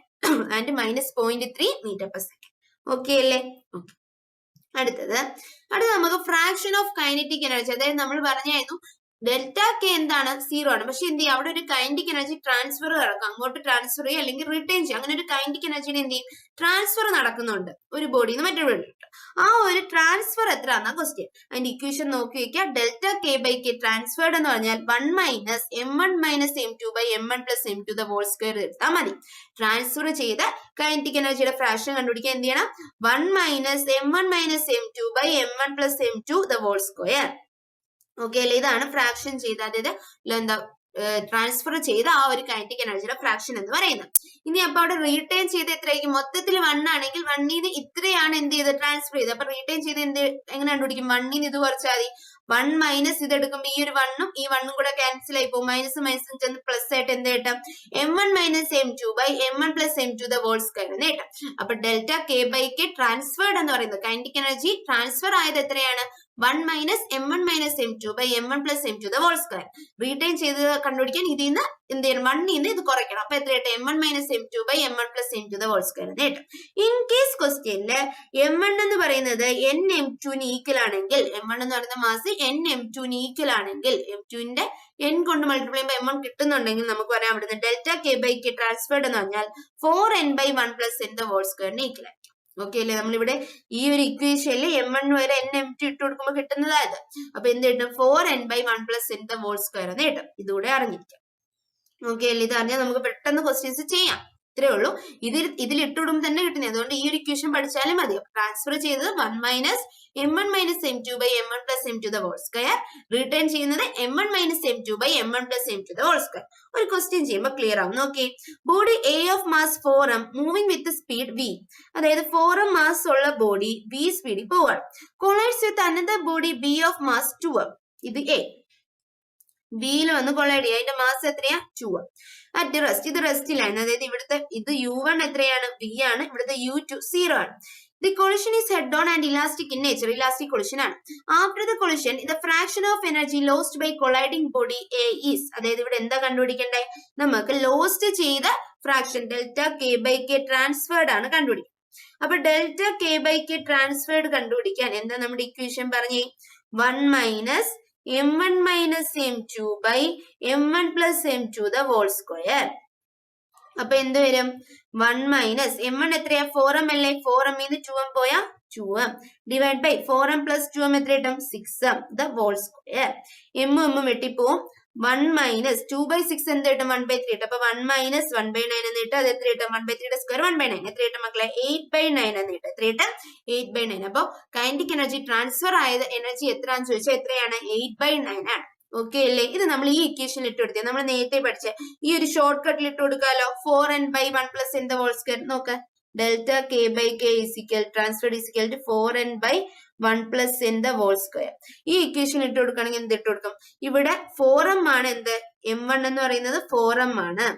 ആൻഡ് -0.3 മീറ്റർ/സെക്കൻഡ്. ഓക്കെ അല്ലേ? ഓക്കെ. അടുത്തത് നമുക്ക് ഫ്രാക്ഷൻ ഓഫ് കൈനറ്റിക് എനർജി. അതായത് നമ്മൾ പറഞ്ഞായിരുന്നു ഡെൽറ്റ കെ എന്താണ്? 0 ആണ്. പക്ഷെ എന്ത് ചെയ്യും? അവിടെ ഒരു കൈനറ്റിക് എനർജി ട്രാൻസ്ഫർ നടക്കും. അങ്ങോട്ട് ട്രാൻസ്ഫർ ചെയ്യും അല്ലെങ്കിൽ റിട്ടേൺ ചെയ്യും. അങ്ങനെ ഒരു കൈനറ്റിക് എനർജിനെ എന്ത് ചെയ്യും? ട്രാൻസ്ഫർ നടക്കുന്നുണ്ട് ഒരു ബോഡിയിൽ നിന്ന് മറ്റൊരു ബോഡിയിലോട്ട്. ആ ഒരു ട്രാൻസ്ഫർ എത്ര എന്നാ ക്വസ്റ്റ്യൻ. അതിന്റെ ഇക്വേഷൻ നോക്കി വെക്കുക. Delta K by K transferred എന്ന് പറഞ്ഞാൽ 1 - m1 - m2/m1 + m2 the whole square എടുത്താൽ മതി. ട്രാൻസ്ഫർ ചെയ്ത കൈനറ്റിക് എനർജിയുടെ ഫ്രാക്ഷൻ കണ്ടുപിടിക്കാൻ എന്ത് ചെയ്യണം? 1 - m1 - m2/m1 + m2 the whole square. Okay അല്ലേ? ഇതാണ് ഫ്രാക്ഷൻ ചെയ്ത, അതായത് എന്താ ട്രാൻസ്ഫർ ചെയ്ത ആ ഒരു കൈനറ്റിക് എനർജിയുടെ ഫ്രാക്ഷൻ എന്ന് പറയുന്നത്. ഇനി അപ്പൊ അവിടെ റീറ്റെയിൻ ചെയ്ത് എത്രയായിരിക്കും? മൊത്തത്തിൽ 1 ആണെങ്കിൽ 1ന് ഇത്രയാണ് എന്ത് ചെയ്ത് ട്രാൻസ്ഫർ ചെയ്ത്. അപ്പൊ റീറ്റെയിൻ ചെയ്ത് എങ്ങനെ കണ്ടുപിടിക്കും? 1ന് ഇത് കുറച്ചാൽ മതി. 1 മൈനസ് ഇത് എടുക്കുമ്പോൾ ഈ ഒരു 1ഉം ഈ 1ഉം കൂടെ ക്യാൻസൽ ആയി പോകും. മൈനസ് മൈനസ് ചെന്ന് പ്ലസ് ആയിട്ട് എന്ത് കിട്ടും? m1 minus m2 by m1 plus m2 the whole square എന്ന് കിട്ടും. അപ്പൊ delta K by K transferred എന്ന് പറയുന്നത് കൈനറ്റിക് എനർജി ട്രാൻസ്ഫർ ആയത് എത്രയാണ്? 1 minus m1 minus m2 by m1 plus m2 the whole square. Retain ചെയ്ത് കണ്ടുപിടിക്കാൻ ഇതിൽ നിന്ന് എന്ത് ചെയ്യണം? 1ന്ന് ഇത് കുറയ്ക്കണം. അപ്പൊ എത്ര കിട്ടും? m1 minus m2 by m1 plus m2 the whole square എന്ന് കിട്ടും. ഇൻ കേസ് ക്വസ്റ്റ്യനില് m1 എന്ന് പറയുന്നത് nm2ന് ഈക്വൽ ആണെങ്കിൽ, m1 എന്ന് പറയുന്ന മാസ് nm2ന് ഈക്വൽ ആണെങ്കിൽ, m2ന്റെ n കൊണ്ട് മൾട്ടിപ്ലൈ ചെയ്യുമ്പോൾ m1 കിട്ടുന്നുണ്ടെങ്കിൽ നമുക്ക് പറയാം അവിടുന്ന് delta K by K transferred എന്ന് പറഞ്ഞാൽ 4n by 1 plus n the whole സ്ക്വയറിന് ഈക്വൽ ആയിരിക്കും. ഓക്കെ അല്ലേ? നമ്മളിവിടെ ഈ ഒരു ഇക്വേഷനിൽ m1 വരെ nm2 ഇട്ട് കൊടുക്കുമ്പോൾ കിട്ടുന്നതായത്. അപ്പൊ എന്ത് കിട്ടും? 4n by 1 plus n the whole square എന്ന് കിട്ടും. ഇതുകൂടെ അറിഞ്ഞിരിക്കാം. ഓക്കെ അല്ലേ? ഇത് അറിഞ്ഞാൽ നമുക്ക് പെട്ടെന്ന് ക്വസ്റ്റ്യൻസ് ചെയ്യാം. ഇത്രേ ഉള്ളൂ. ഇതിൽ ഇട്ടുവിടുമ്പോൾ തന്നെ കിട്ടുന്നത്. അതുകൊണ്ട് ഈ ഒരു ഇക്വേഷൻ പഠിച്ചാലും മതി. ട്രാൻസ്ഫർ ചെയ്തത് 1 minus m1 minus m2 by m1 plus m2 the whole square. Return ചെയ്യുന്നത് m1 minus m2 by m1 plus m2 the whole square. ഒരു ക്വസ്റ്റ്യൻ ചെയ്യുമ്പോൾ ക്ലിയർ ആവും. നോക്കി, body A of mass 4m moving with speed v, അതായത് 4m mass ഉള്ള body v സ്പീഡിൽ പോവാണ്. Collides with another body b of mass 2m. ഇത് A ബിയിൽ വന്ന് കൊളൈഡ് ചെയ്യുക. അതിന്റെ മാസ് എത്രയാ? 2m. അറ്റ് റെസ്റ്റ്, ഇത് റെസ്റ്റിലാണ്. അതായത് ഇവിടുത്തെ ഇത് u1 എത്രയാണ്? v ആണ്. ഇവിടുത്തെ u2 0 ആണ്. The collision is head on and elastic in nature. Elastic collision ആണ്. After the collision, the fraction of energy lost by colliding body A is, അതായത് ഇവിടെ എന്താ കണ്ടുപിടിക്കണ്ടേ? നമുക്ക് ലോസ്റ്റ് ചെയ്ത fraction delta K by K transferred ആണ് കണ്ടുപിടിക്കുക. അപ്പൊ delta K by K transferred കണ്ടുപിടിക്കാൻ എന്താ നമ്മുടെ ഇക്വേഷൻ പറഞ്ഞേ? 1 minus m1 minus m2 by m1 plus m2 the whole square. അപ്പൊ എന്ത് വരും? 1 മൈനസ് m1 എത്രയാ? 4m അല്ലേ? 4m ന്ന് 2m പോയാ 2m divide by 4m plus 2m എത്ര കിട്ടും? 6m the whole square. m വെട്ടിപ്പോവും. 1 മൈനസ് 2 ബൈ 6 എന്ത് കിട്ടും? 1 ബൈ 3 കിട്ടും. അപ്പൊ 1 മൈനസ് 1 ബൈ 9 എന്ന് കിട്ടും. അത് എത്ര കിട്ടും? 1 ബൈ 3 സ്ക്വയർ 1 ബൈ 9 എത്ര കിട്ടും മക്കളെ? 8 ബൈ 9 എന്ന് കിട്ടും. എത്ര കിട്ടും? 8 ബൈ 9. അപ്പൊ കൈനറ്റിക് എനർജി ട്രാൻസ്ഫർ ആയത് എനർജി എത്രയാണെന്ന് ചോദിച്ചാൽ എത്രയാണ്? 8 ബൈ 9 ആണ്. ഓക്കെ അല്ലേ? ഇത് നമ്മൾ ഈ ഇക്വേഷനിൽ ഇട്ട് കൊടുത്തത് നമ്മൾ നേരത്തെ പഠിച്ച ഈ ഒരു ഷോർട്ട് കട്ടിൽ ഇട്ട് കൊടുക്കാലോ. 4n by 1 plus n the whole square. നോക്ക്, delta K by K is equal transferred is equal to 4n by 1 plus n the whole square. ഈ ഇക്വേഷൻ ഇട്ട് കൊടുക്കുകയാണെങ്കിൽ എന്ത് ഇട്ട് കൊടുക്കും? ഇവിടെ 4m ആണ് എന്ത്? m1 എന്ന് പറയുന്നത് 4m ആണ്.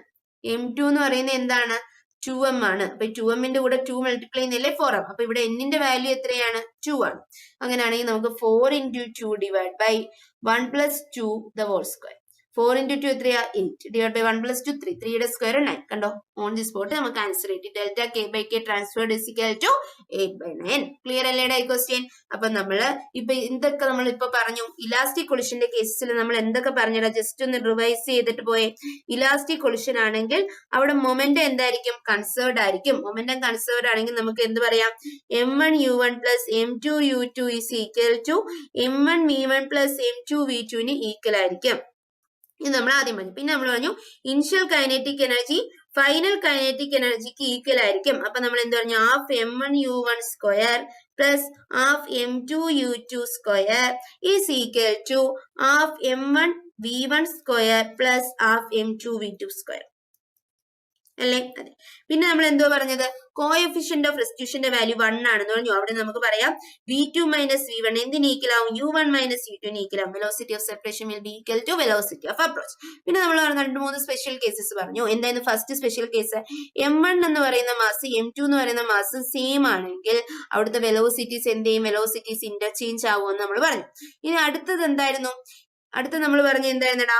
m2 എന്ന് പറയുന്നത് എന്താണ്? 2m ആണ്. അപ്പൊ 2mന്റെ കൂടെ 2 മൾട്ടിപ്ലൈ ചെയ്യുന്നില്ലേ 4m. അപ്പൊ ഇവിടെ n-ന്റെ വാല്യൂ എത്രയാണ്? 2 ആണ്. അങ്ങനെയാണെങ്കിൽ നമുക്ക് 4 into 2 divide by 1 plus 2 the whole square. 4 into 2 എത്രയാ? 8 ഡിവൈഡ് ബൈ 1 plus 2 3. 3യുടെ സ്ക്വയർ 9. കണ്ടോ? ഓൺ ദി സ്പോട്ട് നമുക്ക് ആൻസർ കിട്ടി. Delta K by K transferred is equal to 8 by 9. Clear അല്ലേടാ ഈ ക്വസ്റ്റ്യൻ? അപ്പൊ നമ്മള് ഇപ്പൊ എന്തൊക്കെ നമ്മൾ ഇപ്പൊ പറഞ്ഞു? ഇലാസ്റ്റിക് കൊളിഷന്റെ കേസിൽ നമ്മൾ എന്തൊക്കെ പറഞ്ഞിടാ? ജസ്റ്റ് ഒന്ന് റിവൈസ് ചെയ്തിട്ട് പോയെ. ഇലാസ്റ്റിക് കൊളിഷൻ ആണെങ്കിൽ അവിടെ മൊമെന്റം എന്തായിരിക്കും? കൺസേർവ്ഡ് ആയിരിക്കും. മൊമെന്റം കൺസേർവ്ഡ് ആണെങ്കിൽ നമുക്ക് എന്ത് പറയാം? m1 u1 plus m2 u2 is equal to m1 v1 plus m2 v2 ന് ഈക്വൽ ആയിരിക്കും. ഇത് നമ്മൾ ആദ്യം പറഞ്ഞു. പിന്നെ നമ്മൾ പറഞ്ഞു initial kinetic energy final kinetic എനർജിക്ക് ഈക്വൽ ആയിരിക്കും. അപ്പൊ നമ്മൾ എന്ത് പറഞ്ഞു? Half m1 u1 square plus half m2 u2 square is equal to half m1 v1 square plus half m2 v2 square അല്ലേ? അതെ. പിന്നെ നമ്മൾ എന്തോ പറഞ്ഞത്? കോഎഫിഷ്യന്റ് ഓഫ് റെസ്റ്റിറ്റ്യൂഷന്റെ വാല്യൂ 1 ആണെന്ന് പറഞ്ഞു. അവിടെ നമുക്ക് പറയാം v2 മൈനസ് v1 എന്തിന് ഈക്വൽ ആവും? u1 മൈനസ് u2 ന് ഈക്വൽ ആവും. Velocity of separation will be equal to velocity of approach. പിന്നെ നമ്മൾ 2-3 സ്പെഷ്യൽ കേസസ് പറഞ്ഞു. എന്തായിരുന്നു ഫസ്റ്റ് സ്പെഷ്യൽ കേസ്? m1 എന്ന് പറയുന്ന മാസ് m2 എന്ന് പറയുന്ന മാസ് സെയിം ആണെങ്കിൽ അവിടുത്തെ വെലോസിറ്റീസ് എന്ത് ചെയ്യും? വെലോസിറ്റീസ് ഇന്റർചേഞ്ച് ആവുമെന്ന് നമ്മൾ പറഞ്ഞു. ഇനി അടുത്തത് എന്തായിരുന്നു? അടുത്ത നമ്മൾ പറഞ്ഞു എന്തായിരുന്നടാ?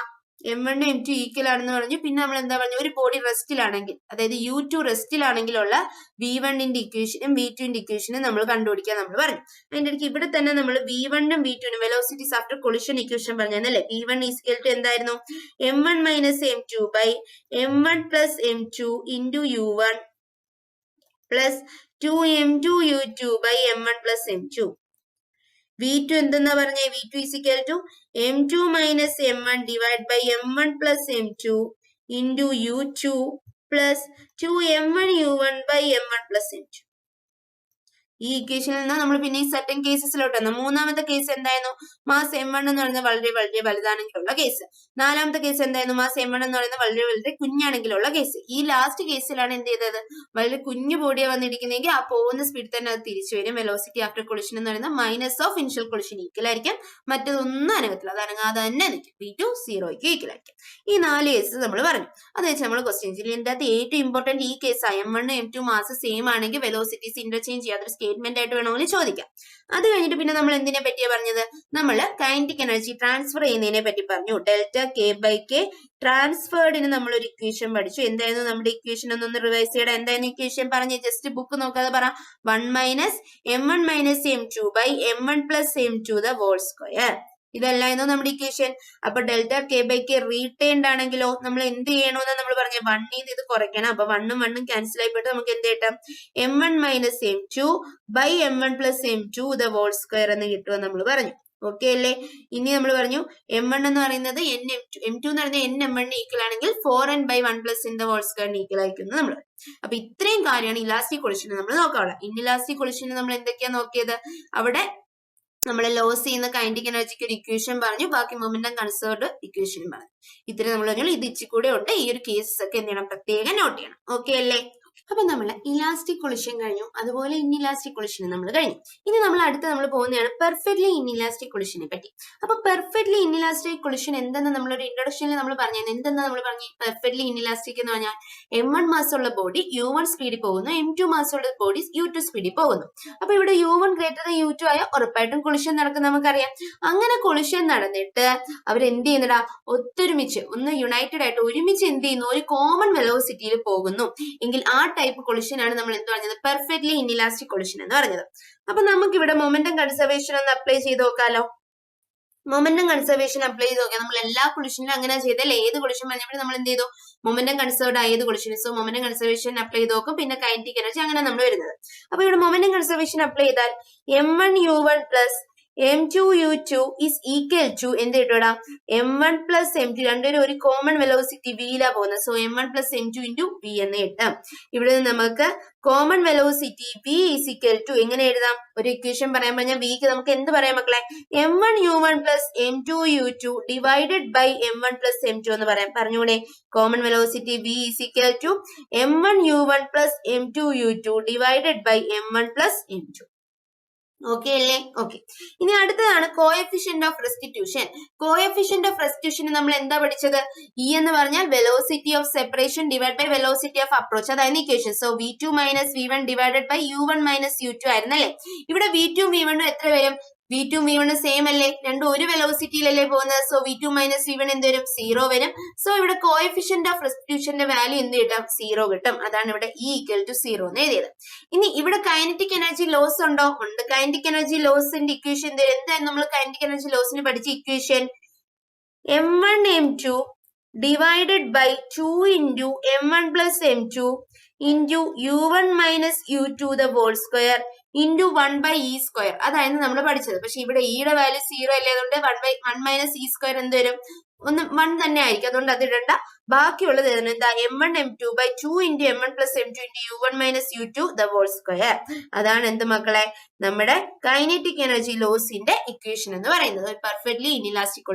m1 m2 ഈക്വൽ ആണെന്ന് പറഞ്ഞു. പിന്നെ നമ്മൾ എന്താ പറഞ്ഞു? ഒരു ബോഡി റെസ്റ്റിലാണെങ്കിൽ, അതായത് u2 റെസ്റ്റിലാണെങ്കിലുള്ള v1ന്റെ ഇക്വേഷനും v2ന്റെ ഇക്വേഷനും നമ്മൾ കണ്ടുപിടിക്കാൻ നമ്മൾ പറഞ്ഞു. അതിന്റെ ഇടയ്ക്ക് ഇവിടെ തന്നെ നമ്മൾ v1ഉം v2നും വെലോസിറ്റീസ് ആഫ്റ്റർ കൊളിഷൻ ഇക്വേഷൻ പറഞ്ഞല്ലേ? v1 ഈക്വൽ ടു എന്തായിരുന്നു? m1 minus m2 by m1 plus m2 into u1 plus 2m2 u2 by m1 plus m2. v2 എന്തെന്നാ പറഞ്ഞേ? v2 is equal to m2 minus m1 divided by m1 plus m2 into u2 plus 2m1 u1 by m1 plus m2. ഈ ഇക്വേഷനിൽ നിന്ന് നമ്മൾ പിന്നെ ഈ second കേസസിലോട്ട് വന്നു. മൂന്നാമത്തെ കേസ് എന്തായിരുന്നു? മാസ് M1 എന്ന് പറയുന്നത് വളരെ വളരെ വലുതാണെങ്കിലുള്ള കേസ്. നാലാമത്തെ കേസ് എന്തായിരുന്നു? മാസ് M1 എന്ന് പറയുന്നത് വളരെ വളരെ കുഞ്ഞാണെങ്കിലുള്ള കേസ്. ഈ ലാസ്റ്റ് കേസിലാണ് എന്ത് ചെയ്തത്? വളരെ കുഞ്ഞു ബോഡിയാണ് വന്നിരിക്കുന്നതെങ്കിൽ ആ പോകുന്ന സ്പീഡ് തന്നെ അത് തിരിച്ചു വരും. വെലോസിറ്റി ആഫ്റ്റർ കൊളിഷൻ എന്ന് പറയുന്നത് minus of initial collision equal ആയിരിക്കും. മറ്റതൊന്നും അനങ്ങത്തില്ല, അത് അനങ്ങാതെ തന്നെ നിൽക്കും. V2 0ക്ക് ഈക്വൽ ആയിരിക്കും. ഈ 4 കേസ് നമ്മൾ പറഞ്ഞു. അത് വെച്ച് നമ്മൾ ക്വസ്റ്റ്യൻ ചെയ്യും. ഇതിന്റെ അകത്ത് ഏറ്റവും ഇമ്പോർട്ടന്റ് ഈ case M1 M2 mass same ആണെങ്കിൽ വെലോസിറ്റീസ് ഇന്റർചേഞ്ച് ചെയ്യാതൊരു സ്റ്റേറ്റ്മെന്റ് ആയിട്ട് വേണമെങ്കിൽ ചോദിക്കാം. അത് കഴിഞ്ഞിട്ട് പിന്നെ നമ്മൾ എന്തിനെ പറ്റിയാ പറഞ്ഞത്? നമ്മൾ കൈനറ്റിക് എനർജി ട്രാൻസ്ഫർ ചെയ്യുന്നതിനെ പറ്റി പറഞ്ഞു. ഡെൽറ്റ K/K ട്രാൻസ്ഫേർഡിന് നമ്മൾ ഒരു ഇക്വേഷൻ പഠിച്ചു. എന്തായിരുന്നു നമ്മുടെ ഇക്വേഷൻ? ഒന്ന് റിവൈസ് ചെയ്യണം. എന്തായിരുന്നു ഇക്വേഷൻ? പറഞ്ഞ് ജസ്റ്റ് ബുക്ക് നോക്കാതെ പറ. 1 minus M1 minus M2 by M1 plus M2 the whole square. ഇതല്ലായിരുന്നു നമ്മുടെ ഇക്വേഷൻ. അപ്പൊ ഡെൽറ്റ K/K റീറ്റൈൻഡ് ആണെങ്കിലോ നമ്മൾ എന്ത് ചെയ്യണമെന്ന് നമ്മൾ പറഞ്ഞു? 1 ഇത് കുറയ്ക്കണം. അപ്പൊ 1ഉം 1ഉം ക്യാൻസൽ ആയിപ്പോയിട്ട് നമുക്ക് എന്ത് കിട്ടും? M1 minus M2 by M1 plus M2 the whole square എന്ന് കിട്ടുമെന്ന് നമ്മൾ പറഞ്ഞു. ഓക്കെ അല്ലേ? ഇനി നമ്മൾ പറഞ്ഞു M1 എന്ന് പറയുന്നത് M2 എന്ന് പറയുന്നത് NM1 ഈക്വൽ ആണെങ്കിൽ 4n by 1 plus n the whole സ്ക്വയറിന് ഈക്വൽ ആയിരിക്കും നമ്മൾ. അപ്പൊ ഇത്രയും കാര്യമാണ് ഇലാസ്റ്റിക് കൊളിഷന് നമ്മൾ നോക്കാനുള്ളത്. ഇൻഇലാസ്റ്റിക് കൊളിഷന് നമ്മൾ എന്തൊക്കെയാ നോക്കിയത്? അവിടെ നമ്മൾ ലോസ് ചെയ്യുന്ന കൈനറ്റിക് എനർജിക്ക് ഒരു ഇക്വേഷൻ പറഞ്ഞു, ബാക്കി മൊമെന്റം കൺസേർവ്ഡ് ഇക്വേഷനും പറഞ്ഞു. ഇത്രയും നമ്മൾ പറഞ്ഞു. ഇത് ഇച്ചി കൂടെ ഉണ്ട്. ഈ ഒരു കേസസ് ഒക്കെ എന്ത് ചെയ്യണം? പ്രത്യേകം നോട്ട് ചെയ്യണം. ഓക്കെ അല്ലേ? അപ്പൊ നമ്മൾ ഇലാസ്റ്റിക് കൊളിഷൻ കഴിഞ്ഞു, അതുപോലെ ഇൻഇലാസ്റ്റിക് കൊളിഷന് നമ്മൾ കഴിഞ്ഞു. ഇനി നമ്മൾ അടുത്ത് നമ്മൾ പോകുന്നതാണ് പെർഫെക്റ്റ്ലി ഇൻഇലാസ്റ്റിക് കൊളിഷനെ പറ്റി. അപ്പൊ പെർഫെക്റ്റ്ലി ഇൻഇലാസ്റ്റിക് കൊളിഷൻ എന്തെന്ന് നമ്മളൊരു ഇൻട്രൊഡക്ഷനിൽ നമ്മൾ പറഞ്ഞു. എന്തെന്ന് നമ്മൾ പറഞ്ഞു? പെർഫെക്റ്റ്ലി ഇൻഇലാസ്റ്റിക് എന്ന് പറഞ്ഞാൽ M1 മാസ് ഉള്ള ബോഡി U1 സ്പീഡിൽ പോകുന്നു, M2 മാസ് ഉള്ള ബോഡി U2 സ്പീഡിൽ പോകുന്നു. അപ്പൊ ഇവിടെ U1 ഗ്രേറ്റർ U2 ആയ ഉറപ്പായിട്ടും കൊളിഷൻ നടക്കും, നമുക്കറിയാം. അങ്ങനെ കൊളിഷൻ നടന്നിട്ട് അവരെന്ത് ചെയ്യുന്നടാ? ഒത്തൊരുമിച്ച് ഒന്ന് യുണൈറ്റഡ് ആയിട്ട് ഒരുമിച്ച് എന്ത് ചെയ്യുന്നു? ഒരു കോമൺ വെലോസിറ്റിയിൽ പോകുന്നു എങ്കിൽ ആ ടൈപ്പ് കൊളിഷൻ ആണ് നമ്മൾ എന്ത് പറഞ്ഞത്? പെർഫെക്റ്റ്ലി ഇൻഇലാസ്റ്റിക് കൊളിഷൻ എന്ന് പറഞ്ഞത്. അപ്പൊ നമുക്ക് ഇവിടെ മൊമെന്റം കൺസർവേഷൻ ഒന്ന് അപ്ലൈ ചെയ്ത് നോക്കാലോ. മൊമെന്റം കൺസർവേഷൻ അപ്ലൈ ചെയ്ത് നോക്കാം. നമ്മൾ എല്ലാ കൊളിഷനിലും അങ്ങനെ ചെയ്താൽ ഏത് കൊളിഷൻ പറഞ്ഞപ്പോൾ നമ്മൾ എന്ത് ചെയ്തു? മൊമെന്റം കൺസേർവ്ഡ് ആയത് collision. So momentum conservation apply ചെയ്ത് നോക്കും. പിന്നെ കൈനറ്റിക് എനർജി അങ്ങനെ നമ്മൾ വരുന്നത്. അപ്പൊ ഇവിടെ മൊമെന്റം കൺസർവേഷൻ അപ്ലൈ ചെയ്താൽ M1U1 plus M2U2 is equal to എന്ത് കിട്ടൂടാ? M1 plus M2 രണ്ടുപേരും ഒരു കോമൺ വെലോസിറ്റി വിയിലാ പോകുന്നത്. So M1 plus M2 into V എന്ന് കിട്ടാം. ഇവിടെ നമുക്ക് common velocity V is equal to എങ്ങനെ എഴുതാം? ഒരു ഇക്വേഷൻ പറയാൻ പറഞ്ഞാൽ വിക്ക് നമുക്ക് എന്ത് പറയാം മക്കളെ? M1U1 plus M2U2 divided by M1 plus M2 എന്ന് പറയാം. പറഞ്ഞൂടെ? Common velocity V is equal to M1U1 plus M2U2 divided by M1 plus M2. Okay അല്ലേ? ഓക്കെ. ഇനി അടുത്തതാണ് coefficient of restitution. Coefficient of restitution നമ്മൾ എന്താ പഠിച്ചത്? ഇ എന്ന് പറഞ്ഞാൽ velocity of separation divide by velocity of approach. അതായത് equation. So V2 minus V1 divided by U1 minus U2 ആയിരുന്നല്ലേ? ഇവിടെ V2 V1 എത്ര വരും? V2 V1 സെയിം അല്ലേ? രണ്ടും ഒരു വെലോസിറ്റിയിലല്ലേ പോകുന്നത്. സോ V2 മൈനസ് V1 എന്ത് വരും? 0 വരും. സോ ഇവിടെ കോഎഫിഷ്യന്റ് ഓഫ് റെസ്റ്റിറ്റ്യൂഷന്റെ വാല്യൂ എന്ത് കിട്ടും? 0 കിട്ടും. അതാണ് ഇവിടെ E ഈക്വൽ ടു 0 എന്ന് എഴുതിയത്. ഇനി ഇവിടെ കൈനറ്റിക് എനർജി ലോസ് ഉണ്ടോ? ഉണ്ട്. കൈനറ്റിക് എനർജി ലോസിന്റെ ഇക്വേഷൻ എന്ത്? എന്തായാലും നമ്മൾ കൈനറ്റിക് എനർജി ലോസിന് പഠിച്ച equation M1 M2 divided by 2 into M1 plus M2 into U1 minus U2 the whole square into 1 by E square. അതായിരുന്നു നമ്മൾ പഠിച്ചത്. പക്ഷെ ഇവിടെ ഇയുടെ വാല്യൂ 0 അല്ലേ? അതുകൊണ്ട് 1 minus E square എന്ത് വരും? 1 തന്നെ ആയിരിക്കും. അതുകൊണ്ട് അത് ഇടണ്ട. ബാക്കിയുള്ളത് എന്താ? M1 M2 by 2 into M1 plus M2 into U1 minus U2 the whole square. അതാണ് എന്ത് മക്കളെ? നമ്മുടെ കൈനറ്റിക് എനർജി ലോസിന്റെ ഇക്വേഷൻ എന്ന് പറയുന്നത്. പെർഫെക്റ്റ്ലി ഇൻഇലാസ്റ്റിക്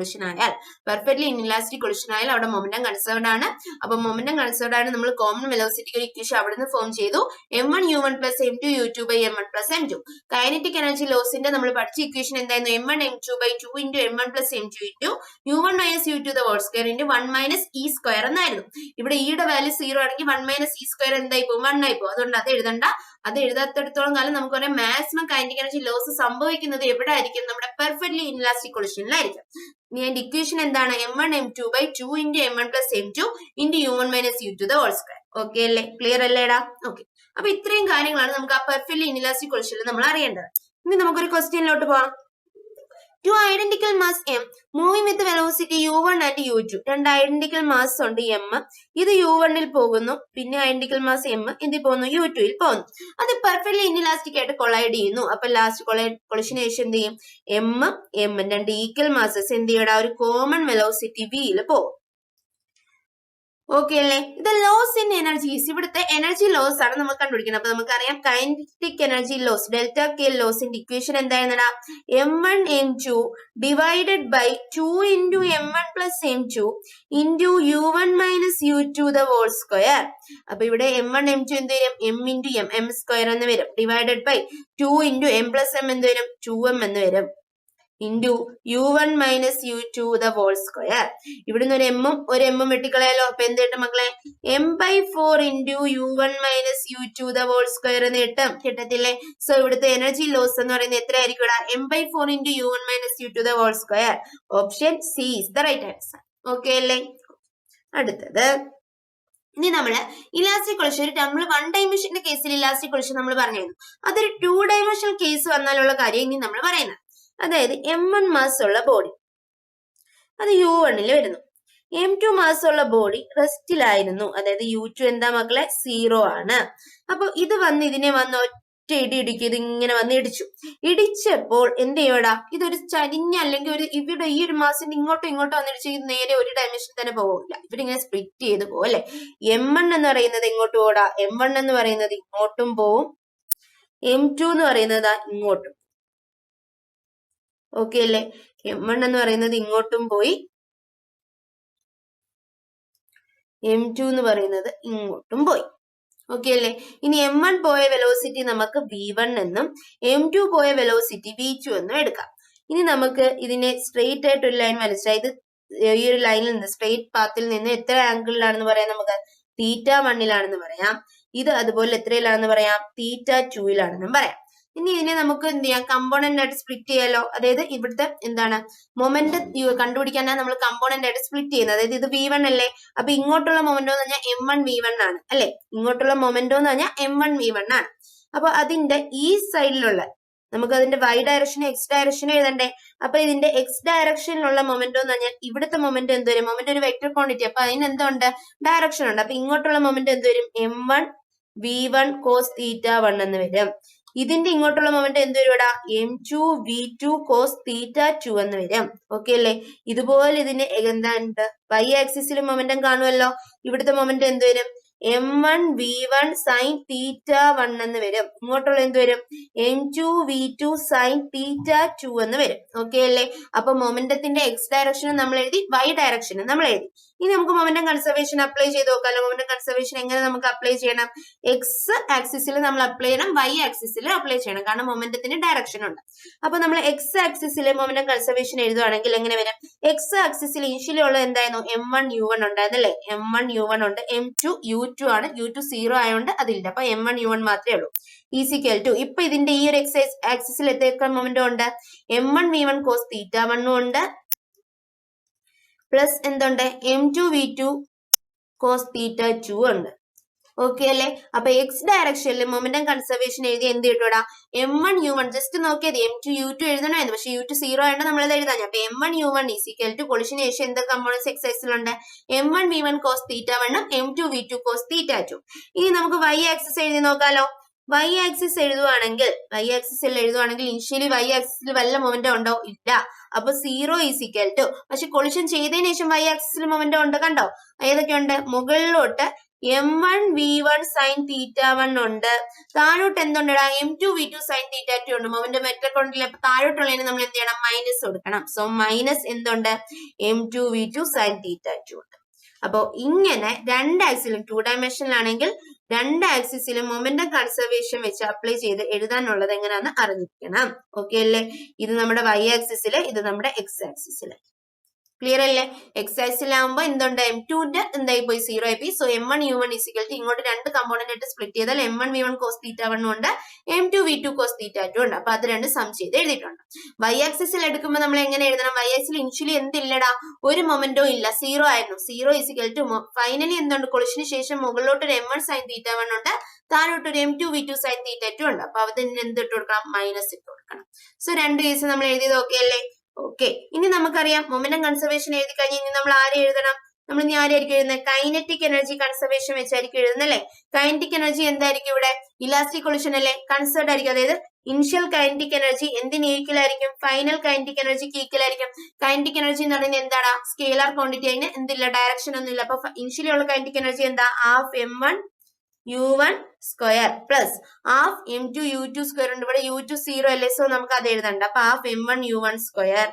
കൊളിഷൻ ആയാൽ അവിടെ മൊമെന്റം കൺസേർവ്ഡ് ആണ്. അപ്പൊ മൊമെന്റം കൺസേർവ്ഡ് ആണ്. നമ്മൾ കോമൺ വെലോസിറ്റിക്ക് ഒരു ഇക്വേഷൻ അവിടെ നിന്ന് ഫോം ചെയ്തു. M1 U1 plus M2 U2 by M1 plus M2. Kinetic energy ലോസിന്റെ നമ്മൾ പഠിച്ച ഇക്വേഷൻ എന്തായിരുന്നു? M1 M2 by 2 into M1 plus M2 into U1 minus U2 the whole square into 1 minus E square എന്നായിരുന്നു. ഇവിടെ ഇയുടെ value 0 ആണെങ്കിൽ 1 minus E square എന്തായി പോകും? 1 ആയി പോകും. അതുകൊണ്ട് അത് എഴുതണ്ട. അത് എഴുതാത്തിടത്തോളം കാലം നമുക്ക് പറയാം മാക്സിമം കൈനറ്റിക് എനർജി ലോസ് സംഭവിക്കുന്നത് എവിടെ ആയിരിക്കും? നമ്മുടെ പെർഫെക്റ്റ്ലി ഇൻഇലാസ്റ്റിക് കൊളിഷനിലായിരിക്കും. ഇനി അതിന്റെ ഇക്വേഷൻ എന്താണ്? M1 M2 by 2 into M1 plus M2 into U1 minus U2 the whole square. Okay അല്ലേ? ക്ലിയർ അല്ലേടാ? ഓക്കെ. അപ്പൊ ഇത്രയും കാര്യങ്ങളാണ് നമുക്ക് ആ പെർഫെക്റ്റ്ലി ഇൻഇലാസ്റ്റിക് കൊളിഷനിൽ നമ്മൾ അറിയേണ്ടത്. ഇനി നമുക്കൊരു ക്വസ്റ്റ്യനിലോട്ട് പോവാം. Two identical mass M moving with velocity U1 and U2. രണ്ട് ഐഡന്റിക്കൽ മാസ് ഉണ്ട് M. ഇത് U1 ൽ പോകുന്നു. പിന്നെ ഐഡന്റിക്കൽ മാസ് M ഇതിൽ പോകുന്നു, U2 ൽ പോകുന്നു. അത് പെർഫെക്റ്റ്ലി ഇൻഇലാസ്റ്റിക് ആയിട്ട് കൊളൈഡ് ചെയ്യുന്നു. അപ്പൊ ലാസ്റ്റ് കൊളിഷന് ശേഷം എന്ത് ചെയ്യും? M രണ്ട് ഈക്വൽ മാസസ് എന്ത് ചെയ്യടാ? ഒരു കോമൺ വെലോസിറ്റി V യിൽ പോകും. ഓക്കെ അല്ലേ? ഇത് ലോസ് ഇൻ എനർജീസ്, ഇവിടുത്തെ എനർജി ലോസ് ആണ് നമുക്ക് കണ്ടുപിടിക്കുന്നത്. അപ്പൊ നമുക്കറിയാം kinetic energy loss delta K ലോസിന്റെ ഇക്വേഷൻ എന്തായിരുന്നടാ? M1 M2 divided by 2 into M1 plus M2 into U1 minus U2 the whole square. അപ്പൊ ഇവിടെ M1 M2 എന്ത് വരും? M into M സ്ക്വയർ എന്ന് വരും, divided by 2 into M plus M എന്ത് വരും? 2M എന്ന് വരും, into U1 minus U2 the whole square. ഇവിടുന്ന് ഒരു എമ്മും ഒരു എമ്മും വെട്ടിക്കളയാലോ. അപ്പൊ എന്ത് കിട്ടും മക്കളെ? M/4 into U1 minus U2 the whole square എന്ന് കിട്ടത്തില്ലേ? സോ ഇവിടുത്തെ എനർജി ലോസ് എന്ന് പറയുന്നത് എത്ര ആയിരിക്കും ഇവിടെ? M/4 into U1 minus U2 the whole square. Option C is the right answer. Okay അല്ലേ? അടുത്തത് ഇനി നമ്മള് ഇലാസ്റ്റിക് കൊളിഷൻ, നമ്മൾ 1 ഡൈമെൻഷന്റെ കേസിൽ ഇലാസ്റ്റിക് കൊളിഷൻ നമ്മൾ പറഞ്ഞിരുന്നു. അതൊരു 2 ഡൈമെൻഷണൽ കേസ് വന്നാലുള്ള കാര്യം ഇനി നമ്മൾ പറയുന്നത്. അതായത് M1 മാസ് ഉള്ള ബോഡി അത് U1 വരുന്നു, M2 മാസ് ഉള്ള ബോഡി റെസ്റ്റിലായിരുന്നു, അതായത് U2 എന്താ മക്കളെ? 0 ആണ്. അപ്പൊ ഇത് വന്ന് ഇതിനെ വന്ന് ഒറ്റ ഇടിക്കും, ഇത് ഇങ്ങനെ വന്ന് ഇടിച്ചപ്പോൾ എന്ത് ചെയ്യടാ? ഇതൊരു ചരിഞ്ഞ അല്ലെങ്കിൽ ഒരു ഇവിടെ ഈ ഒരു മാസിന്റെ ഇങ്ങോട്ടോ വന്നിടിച്ച് ഇത് നേരെ ഒരു ഡയമെൻഷൻ തന്നെ പോകില്ല, ഇവരിങ്ങനെ സ്പ്ലിറ്റ് ചെയ്ത് പോകും അല്ലെ. M1 എന്ന് പറയുന്നത് ഇങ്ങോട്ട് പോടാ, M1 എന്ന് പറയുന്നത് ഇങ്ങോട്ടും പോവും, M2 എന്ന് പറയുന്നത് ഇങ്ങോട്ടും. ഓക്കെ അല്ലേ? M1 എന്ന് പറയുന്നത് ഇങ്ങോട്ടും പോയി, M2 എന്ന് പറയുന്നത് ഇങ്ങോട്ടും പോയി. ഓക്കെ അല്ലേ? ഇനി M1 പോയ വെലോസിറ്റി നമുക്ക് V1 എന്നും M2 പോയ വെലോസിറ്റി V2 എന്നും എടുക്കാം. ഇനി നമുക്ക് ഇതിനെ സ്ട്രെയിറ്റ് ആയിട്ട് ഒരു ലൈൻ വരച്ചാൽ ഇത് ഈ ഒരു ലൈനിൽ നിന്ന് സ്ട്രെയിറ്റ് പാത്തിൽ നിന്ന് എത്ര ആംഗിളിലാണെന്ന് പറയാം? നമുക്ക് θ1 പറയാം. ഇത് അതുപോലെ എത്രയിലാണെന്ന് പറയാം? θ2 പറയാം. ഇനി ഇതിനെ നമുക്ക് എന്ത് ചെയ്യാം? കമ്പോണന്റ് ആയിട്ട് സ്പ്ലിറ്റ് ചെയ്യാലോ. അതായത് ഇവിടുത്തെ എന്താണ് മൊമെന്റ് കണ്ടുപിടിക്കാനാണ് നമ്മൾ കമ്പോണന്റ് ആയിട്ട് സ്പ്ലിറ്റ് ചെയ്യുന്നത്. അതായത് ഇത് V1 അല്ലേ, അപ്പൊ ഇങ്ങോട്ടുള്ള മൊമെന്റോ എന്ന് പറഞ്ഞാൽ M1 V1 ആണ് അല്ലെ, ഇങ്ങോട്ടുള്ള മൊമെന്റോ എന്ന് പറഞ്ഞാൽ M1 V1 ആണ്. അപ്പൊ അതിന്റെ ഈ സൈഡിലുള്ള നമുക്ക് അതിന്റെ Y ഡയറക്ഷനും X ഡയറക്ഷനും എഴുതണ്ടേ. അപ്പൊ ഇതിന്റെ X ഡയറക്ഷനിലുള്ള മൊമെന്റോ എന്ന് പറഞ്ഞാൽ ഇവിടുത്തെ മൊമെന്റ് എന്ത് വരും? മൊമെന്റ് ഒരു വെക്ടർ ക്വാണ്ടിറ്റി, അപ്പൊ അതിന് എന്തുണ്ട്? ഡയറക്ഷൻ ഉണ്ട്. അപ്പൊ ഇങ്ങോട്ടുള്ള മൊമെന്റ് എന്ത് വരും? M1 V1 cos θ1 എന്ന് വരും. ഇതിന്റെ ഇങ്ങോട്ടുള്ള മൊമെന്റ് എന്ത് വരും ഇവിടെ? M2 V2 cos θ2 എന്ന് വരും. ഓക്കെ അല്ലേ? ഇതുപോലെ ഇതിന് എന്താണ്ട് Y ആക്സിസിൽ മൊമെന്റം കാണുമല്ലോ. ഇവിടുത്തെ മൊമെന്റ് എന്ത് വരും? M1 V1 sin θ1 എന്ന് വരും. ഇങ്ങോട്ടുള്ള എന്ത് വരും? M2 V2 sin θ2 എന്ന് വരും. ഓക്കെ അല്ലേ? അപ്പൊ മൊമെന്റത്തിന്റെ X ഡയറക്ഷനും നമ്മൾ എഴുതി, Y ഡയറക്ഷനും നമ്മൾ എഴുതി. ഇനി നമുക്ക് മൊമെന്റം കൺസർവേഷൻ അപ്ലൈ ചെയ്ത് നോക്കാമല്ലോ. മൊമെന്റം കൺസർവേഷൻ എങ്ങനെ നമുക്ക് അപ്ലൈ ചെയ്യണം? X ആക്സിസിൽ നമ്മൾ അപ്ലൈ ചെയ്യണം, Y ആക്സിസിൽ അപ്ലൈ ചെയ്യണം, കാരണം മൊമെന്റത്തിന് ഡയറക്ഷൻ ഉണ്ട്. അപ്പൊ നമ്മൾ X ആക്സിസിൽ മൊമെന്റം കൺസർവേഷൻ എഴുതുവാണെങ്കിൽ എങ്ങനെ വരും? X ആക്സിസിൽ ഇനിഷ്യലി ഉള്ളത് എന്തായിരുന്നു? M1 U1 ഉണ്ടായിരുന്നല്ലേ, M1 U1 ഉണ്ട്, M2 U2 ആണ്, U2 0 ആയതുകൊണ്ട് അതില്ല, അപ്പൊ M1 U1 മാത്രമേ ഉള്ളൂ. ഈസിക്കൽ ടു ഇപ്പൊ ഇതിന്റെ ഈ ഒരു X ആക്സിസിൽ എത്ര മൊമെന്റം ഉണ്ട്? M1 V1 cos θ1 ഉണ്ട്, പ്ലസ് എന്തുണ്ട്? M2 V2 cos θ2 ഉണ്ട്. ഓക്കെ അല്ലേ? അപ്പൊ X ഡയറക്ഷനിൽ മൊമെന്റം കൺസർവേഷൻ എഴുതി എന്ത് കിട്ടൂടാ? M1 U1 ജസ്റ്റ് നോക്കിയത് M2 U2 എഴുതണമായിരുന്നു, പക്ഷെ U2 0 ആയതുകൊണ്ട് നമ്മളത് എഴുതാൻ. അപ്പൊ M1 U1 ഈസിക്കൽ ടു കൊളിഷന് ശേഷം എന്തൊക്കെ components X ആക്സിലുണ്ട്? M1 V1 cos θ1 M2 V2 cos θ2. ഇനി നമുക്ക് Y ആക്സിസ് എഴുതി നോക്കാലോ. Y ആക്സിസ് എഴുതുവാണെങ്കിൽ ഇനിഷ്യലി Y ആക്സിസിൽ വല്ല മൊമെന്റോ ഉണ്ടോ? ഇല്ല. അപ്പൊ 0 ഈസിക്കൽ ടു, പക്ഷെ കൊളിഷൻ ചെയ്തതിനു ശേഷം Y ആക്സിസിൽ മൊമെന്റോ ഉണ്ട്, കണ്ടോ? ഏതൊക്കെയുണ്ട്? മുകളിലോട്ട് M1 V1 sin θ1 ഉണ്ട്, താഴോട്ട് എന്തുണ്ടടാ? M2 V2 sin θ2 ഉണ്ട്. മൊമെന്റം വെക്ടർ ക്വാണ്ടിറ്റിയിൽ അപ്പൊ താഴോട്ടുള്ളതിന് നമ്മൾ എന്ത് ചെയ്യണം? മൈനസ് കൊടുക്കണം. സോ മൈനസ് എന്തുണ്ട്? M2 V2 sin θ2 ഉണ്ട്. അപ്പൊ ഇങ്ങനെ രണ്ട് ആക്സിലും 2 ഡയമെൻഷനിലാണെങ്കിൽ രണ്ട് ആക്സിസിലും മൊമെന്റം കൺസർവേഷൻ വെച്ച് അപ്ലൈ ചെയ്ത് എഴുതാനുള്ളത് എങ്ങനെയാണെന്ന് അറിഞ്ഞിരിക്കണം. ഓക്കെ അല്ലേ? ഇത് നമ്മുടെ Y ആക്സിസില്, ഇത് നമ്മുടെ X ആക്സിസില്. ക്ലിയർ അല്ലേ? X ആക്സിലാകുമ്പോൾ എന്തുണ്ട്? M2ന്റെ എന്തായി പോയി? 0 ആയി പോയി. So M1 U1 is equal to ഇങ്ങോട്ട് രണ്ട് കമ്പോണന്റ് ആയിട്ട് സ്പ്ലിറ്റ് ചെയ്താൽ M1 V1 cos θ1 ഉണ്ട്, M2 V2 cos θ2 ഉണ്ട്. അപ്പൊ അത് രണ്ട് സം ചെയ്ത് എഴുതിയിട്ടുണ്ട്. Y ആക്സിസിൽ എടുക്കുമ്പോൾ നമ്മൾ എങ്ങനെ എഴുതണം? Y ആക്സിൽ ഇനിഷ്യലി എന്തില്ലടാ? ഒരു മൊമെന്റോ ഇല്ല, 0 ആയിരുന്നു. 0 ഈസിക്കൽ ടു ഫൈനലി എന്തുണ്ട്? കൊളിഷന് ശേഷം മുകളിലോട്ട് ഒരു M1 sin θ1 ഉണ്ട്, താഴോട്ട് ഒരു M2 V2 sin θ2 ഉണ്ട്. അപ്പൊ അതിന് എന്ത് ഇട്ട് കൊടുക്കണം? മൈനസ് ഇട്ട് കൊടുക്കണം. സോ രണ്ട് കേസ് നമ്മൾ എഴുതിയത് ഓക്കെ അല്ലേ? ഓക്കെ. ഇനി നമുക്കറിയാം മൊമെന്റം കൺസർവേഷൻ എഴുതി കഴിഞ്ഞ് ഇനി നമ്മൾ ആരെ എഴുതണം? നമ്മൾ ഇനി ആരായിരിക്കും എഴുതുന്നത്? കൈനറ്റിക് എനർജി കൺസർവേഷൻ വെച്ചായിരിക്കും എഴുതുന്നത് അല്ലേ? കൈനറ്റിക് എനർജി എന്തായിരിക്കും ഇവിടെ? ഇലാസ്റ്റിക് കൊളിഷൻ അല്ലേ, കൺസേർഡ് ആയിരിക്കും. അതായത് ഇനിഷ്യൽ കൈനറ്റിക് എനർജി എന്തിന് ഈക്വൽ ആയിരിക്കും, ഫൈനൽ കൈനറ്റിക് എനർജിക്ക് ഈക്വൽ ആയിരിക്കും. കൈനറ്റിക് എനർജി എന്ന് പറയുന്നത് എന്താണ്, സ്കെയിലാർ ക്വാണ്ടിറ്റി, അതിന് എന്തില്ല, ഡയറക്ഷൻ ഒന്നും ഇല്ല. അപ്പൊ ഇനിഷ്യലി ഉള്ള കൈനറ്റിക് എനർജി എന്താ, half m1 u1 square plus half m2 u2 square ഉണ്ട്. ഇവിടെ u2 0 അല്ലേ, സോ നമുക്ക് അത് എഴുതണ്ട. അപ്പൊ half m1 u1 square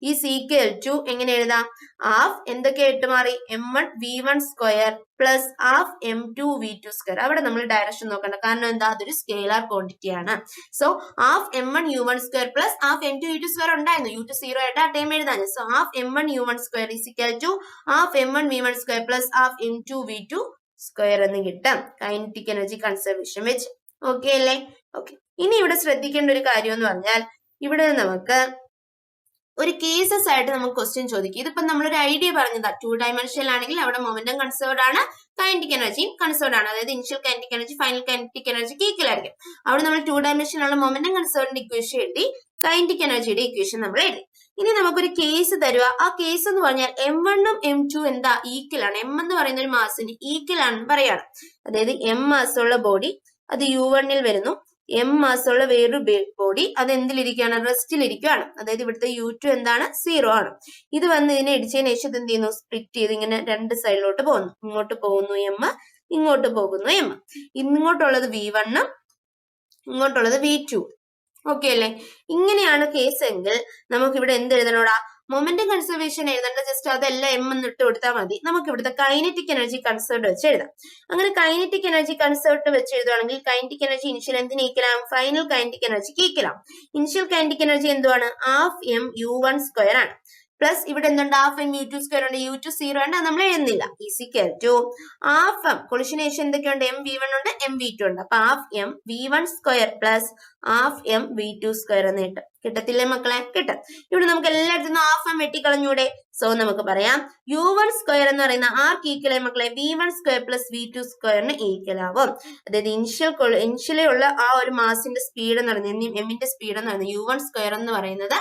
is equal to എങ്ങനെ എഴുതാം, ഹാഫ് എന്തൊക്കെ ഇട്ട് മാറി, m1 v1 square plus half m2 v2 square. അവിടെ നമ്മൾ ഡയറക്ഷൻ നോക്കണ്ട, കാരണം എന്താ, അതൊരു സ്കെയിലാർ ക്വാണ്ടിറ്റി ആണ്. So half m1 u1 square plus half m2 v2 square ഉണ്ടായിരുന്നു, u2 0 ആയിട്ട് ആ ടൈം എഴുതാൻ. So half m1 u1 square is equal to half m1 v1 square plus half m2 v2 square എന്ന് കിട്ടാം, kinetic energy conservation വെച്ച്. Okay അല്ലേ? Okay. ഇനി ഇവിടെ ശ്രദ്ധിക്കേണ്ട ഒരു കാര്യം എന്ന് പറഞ്ഞാൽ, ഇവിടെ നമുക്ക് ഒരു കേസസ് ആയിട്ട് നമുക്ക് ക്വസ്റ്റ്യൻ ചോദിക്കും. ഇതിപ്പോ നമ്മളൊരു ഐഡിയ പറഞ്ഞതാ, 2 ഡയമെൻഷനിൽ ആണെങ്കിൽ അവിടെ മൊമെന്റം കൺസേർവ്ഡ് ആണ്, കൈനറ്റിക് എനർജിയും കൺസേർവ്ഡ് ആണ്. അതായത് initial kinetic energy final kinetic എനർജിക്ക് ഈക്വൽ ആയിരിക്കും. അവിടെ നമ്മൾ 2 ഡയമെൻഷനിലുള്ള മൊമെന്റം കൺസേർവ്ഡിന്റെ ഇക്വേഷൻ എഴുതി, കൈനറ്റിക് എനർജിയുടെ ഇക്വേഷൻ നമ്മൾ എഴുതി. ഇനി നമുക്കൊരു കേസ് തരുക. ആ കേസ് എന്ന് പറഞ്ഞാൽ m1 ഉം m2 എന്താ, ഈക്വൽ ആണ്. m എന്ന് പറയുന്ന ഒരു മാസിന് ഈക്വൽ ആണെന്ന് പറയാണ്. അതായത് m മാസമുള്ള ബോഡി അത് u1 വരുന്നു, m മാസമുള്ള വേറൊരു ബോഡി അത് എന്തിലിരിക്കുകയാണ്, റെസ്റ്റിലിരിക്കുകയാണ്. അതായത് ഇവിടുത്തെ u2 എന്താണ്, 0 ആണ്. ഇത് വന്ന് ഇതിനെ ഇടിച്ചതിന് ശേഷം എന്ത് ചെയ്യുന്നു, സ്പ്ലിറ്റ് ചെയ്ത് ഇങ്ങനെ രണ്ട് സൈഡിലോട്ട് പോകുന്നു. ഇങ്ങോട്ട് പോകുന്നു m, ഇങ്ങോട്ട് പോകുന്നു m. ഇങ്ങോട്ടുള്ളത് v1 ഉം ഇങ്ങോട്ടുള്ളത് v2. ഓക്കെ അല്ലേ? ഇങ്ങനെയാണ് കേസ് എങ്കിൽ നമുക്ക് ഇവിടെ എന്ത് എഴുതണോടാ, മൊമെന്റം കൺസർവേഷൻ എഴുതേണ്ട, ജസ്റ്റ് അതെല്ലാം m എന്ന് ഇട്ട് കൊടുത്താൽ മതി. നമുക്ക് ഇവിടുത്തെ കൈനറ്റിക് എനർജി കൺസേർവ്ഡ് വെച്ച് എഴുതാം. അങ്ങനെ കൈനറ്റിക് എനർജി കൺസേർവ്ഡ് വെച്ച് എഴുതുകയാണെങ്കിൽ കൈനറ്റിക് എനർജി ഇനിഷ്യൽ എന്തിന് ഈക്വൽ ആവും, ഫൈനൽ കൈനറ്റിക് എനർജിക്ക് ഈക്വൽ ആവും. ഇനിഷ്യൽ കൈനറ്റിക് എനർജി എന്തുവാണ്, ഹാഫ് m u1 സ്ക്വയർ ആണ്. പ്ലസ് ഇവിടെ എന്തുണ്ട്, ഹാഫ് m u2 സ്ക്വയർ ഉണ്ട്, u2 0 ഉണ്ട്, നമ്മൾ എഴുതുന്നില്ല. ഈസിക്കൽ ടു ഹാഫ് m, കൊളിഷന് ശേഷം എന്തൊക്കെയുണ്ട്, m v1 ഉണ്ട്, m v2 ഉണ്ട്. അപ്പൊ half m v1 square plus half m v2 square എന്ന് കിട്ടും. കിട്ടത്തില്ലേ മക്കളെ? കിട്ടും. ഇവിടെ നമുക്ക് എല്ലായിടത്തും ഹാഫ് m വെട്ടിക്കളഞ്ഞൂടെ? സോ നമുക്ക് പറയാം u1 സ്ക്വയർ എന്ന് പറയുന്ന ആർക്ക് ഈക്വൽ ആയി മക്കളെ, v1 സ്ക്വയർ പ്ലസ് v2 സ്ക്വയറിന് ഈക്വൽ ആവും. അതായത് ഇനിഷ്യലി ഉള്ള ആ ഒരു മാസിന്റെ സ്പീഡ് എന്ന് പറയുന്നത്, എമ്മിന്റെ സ്പീഡ് എന്ന് പറയുന്നത് u1 സ്ക്വയർ എന്ന് പറയുന്നത്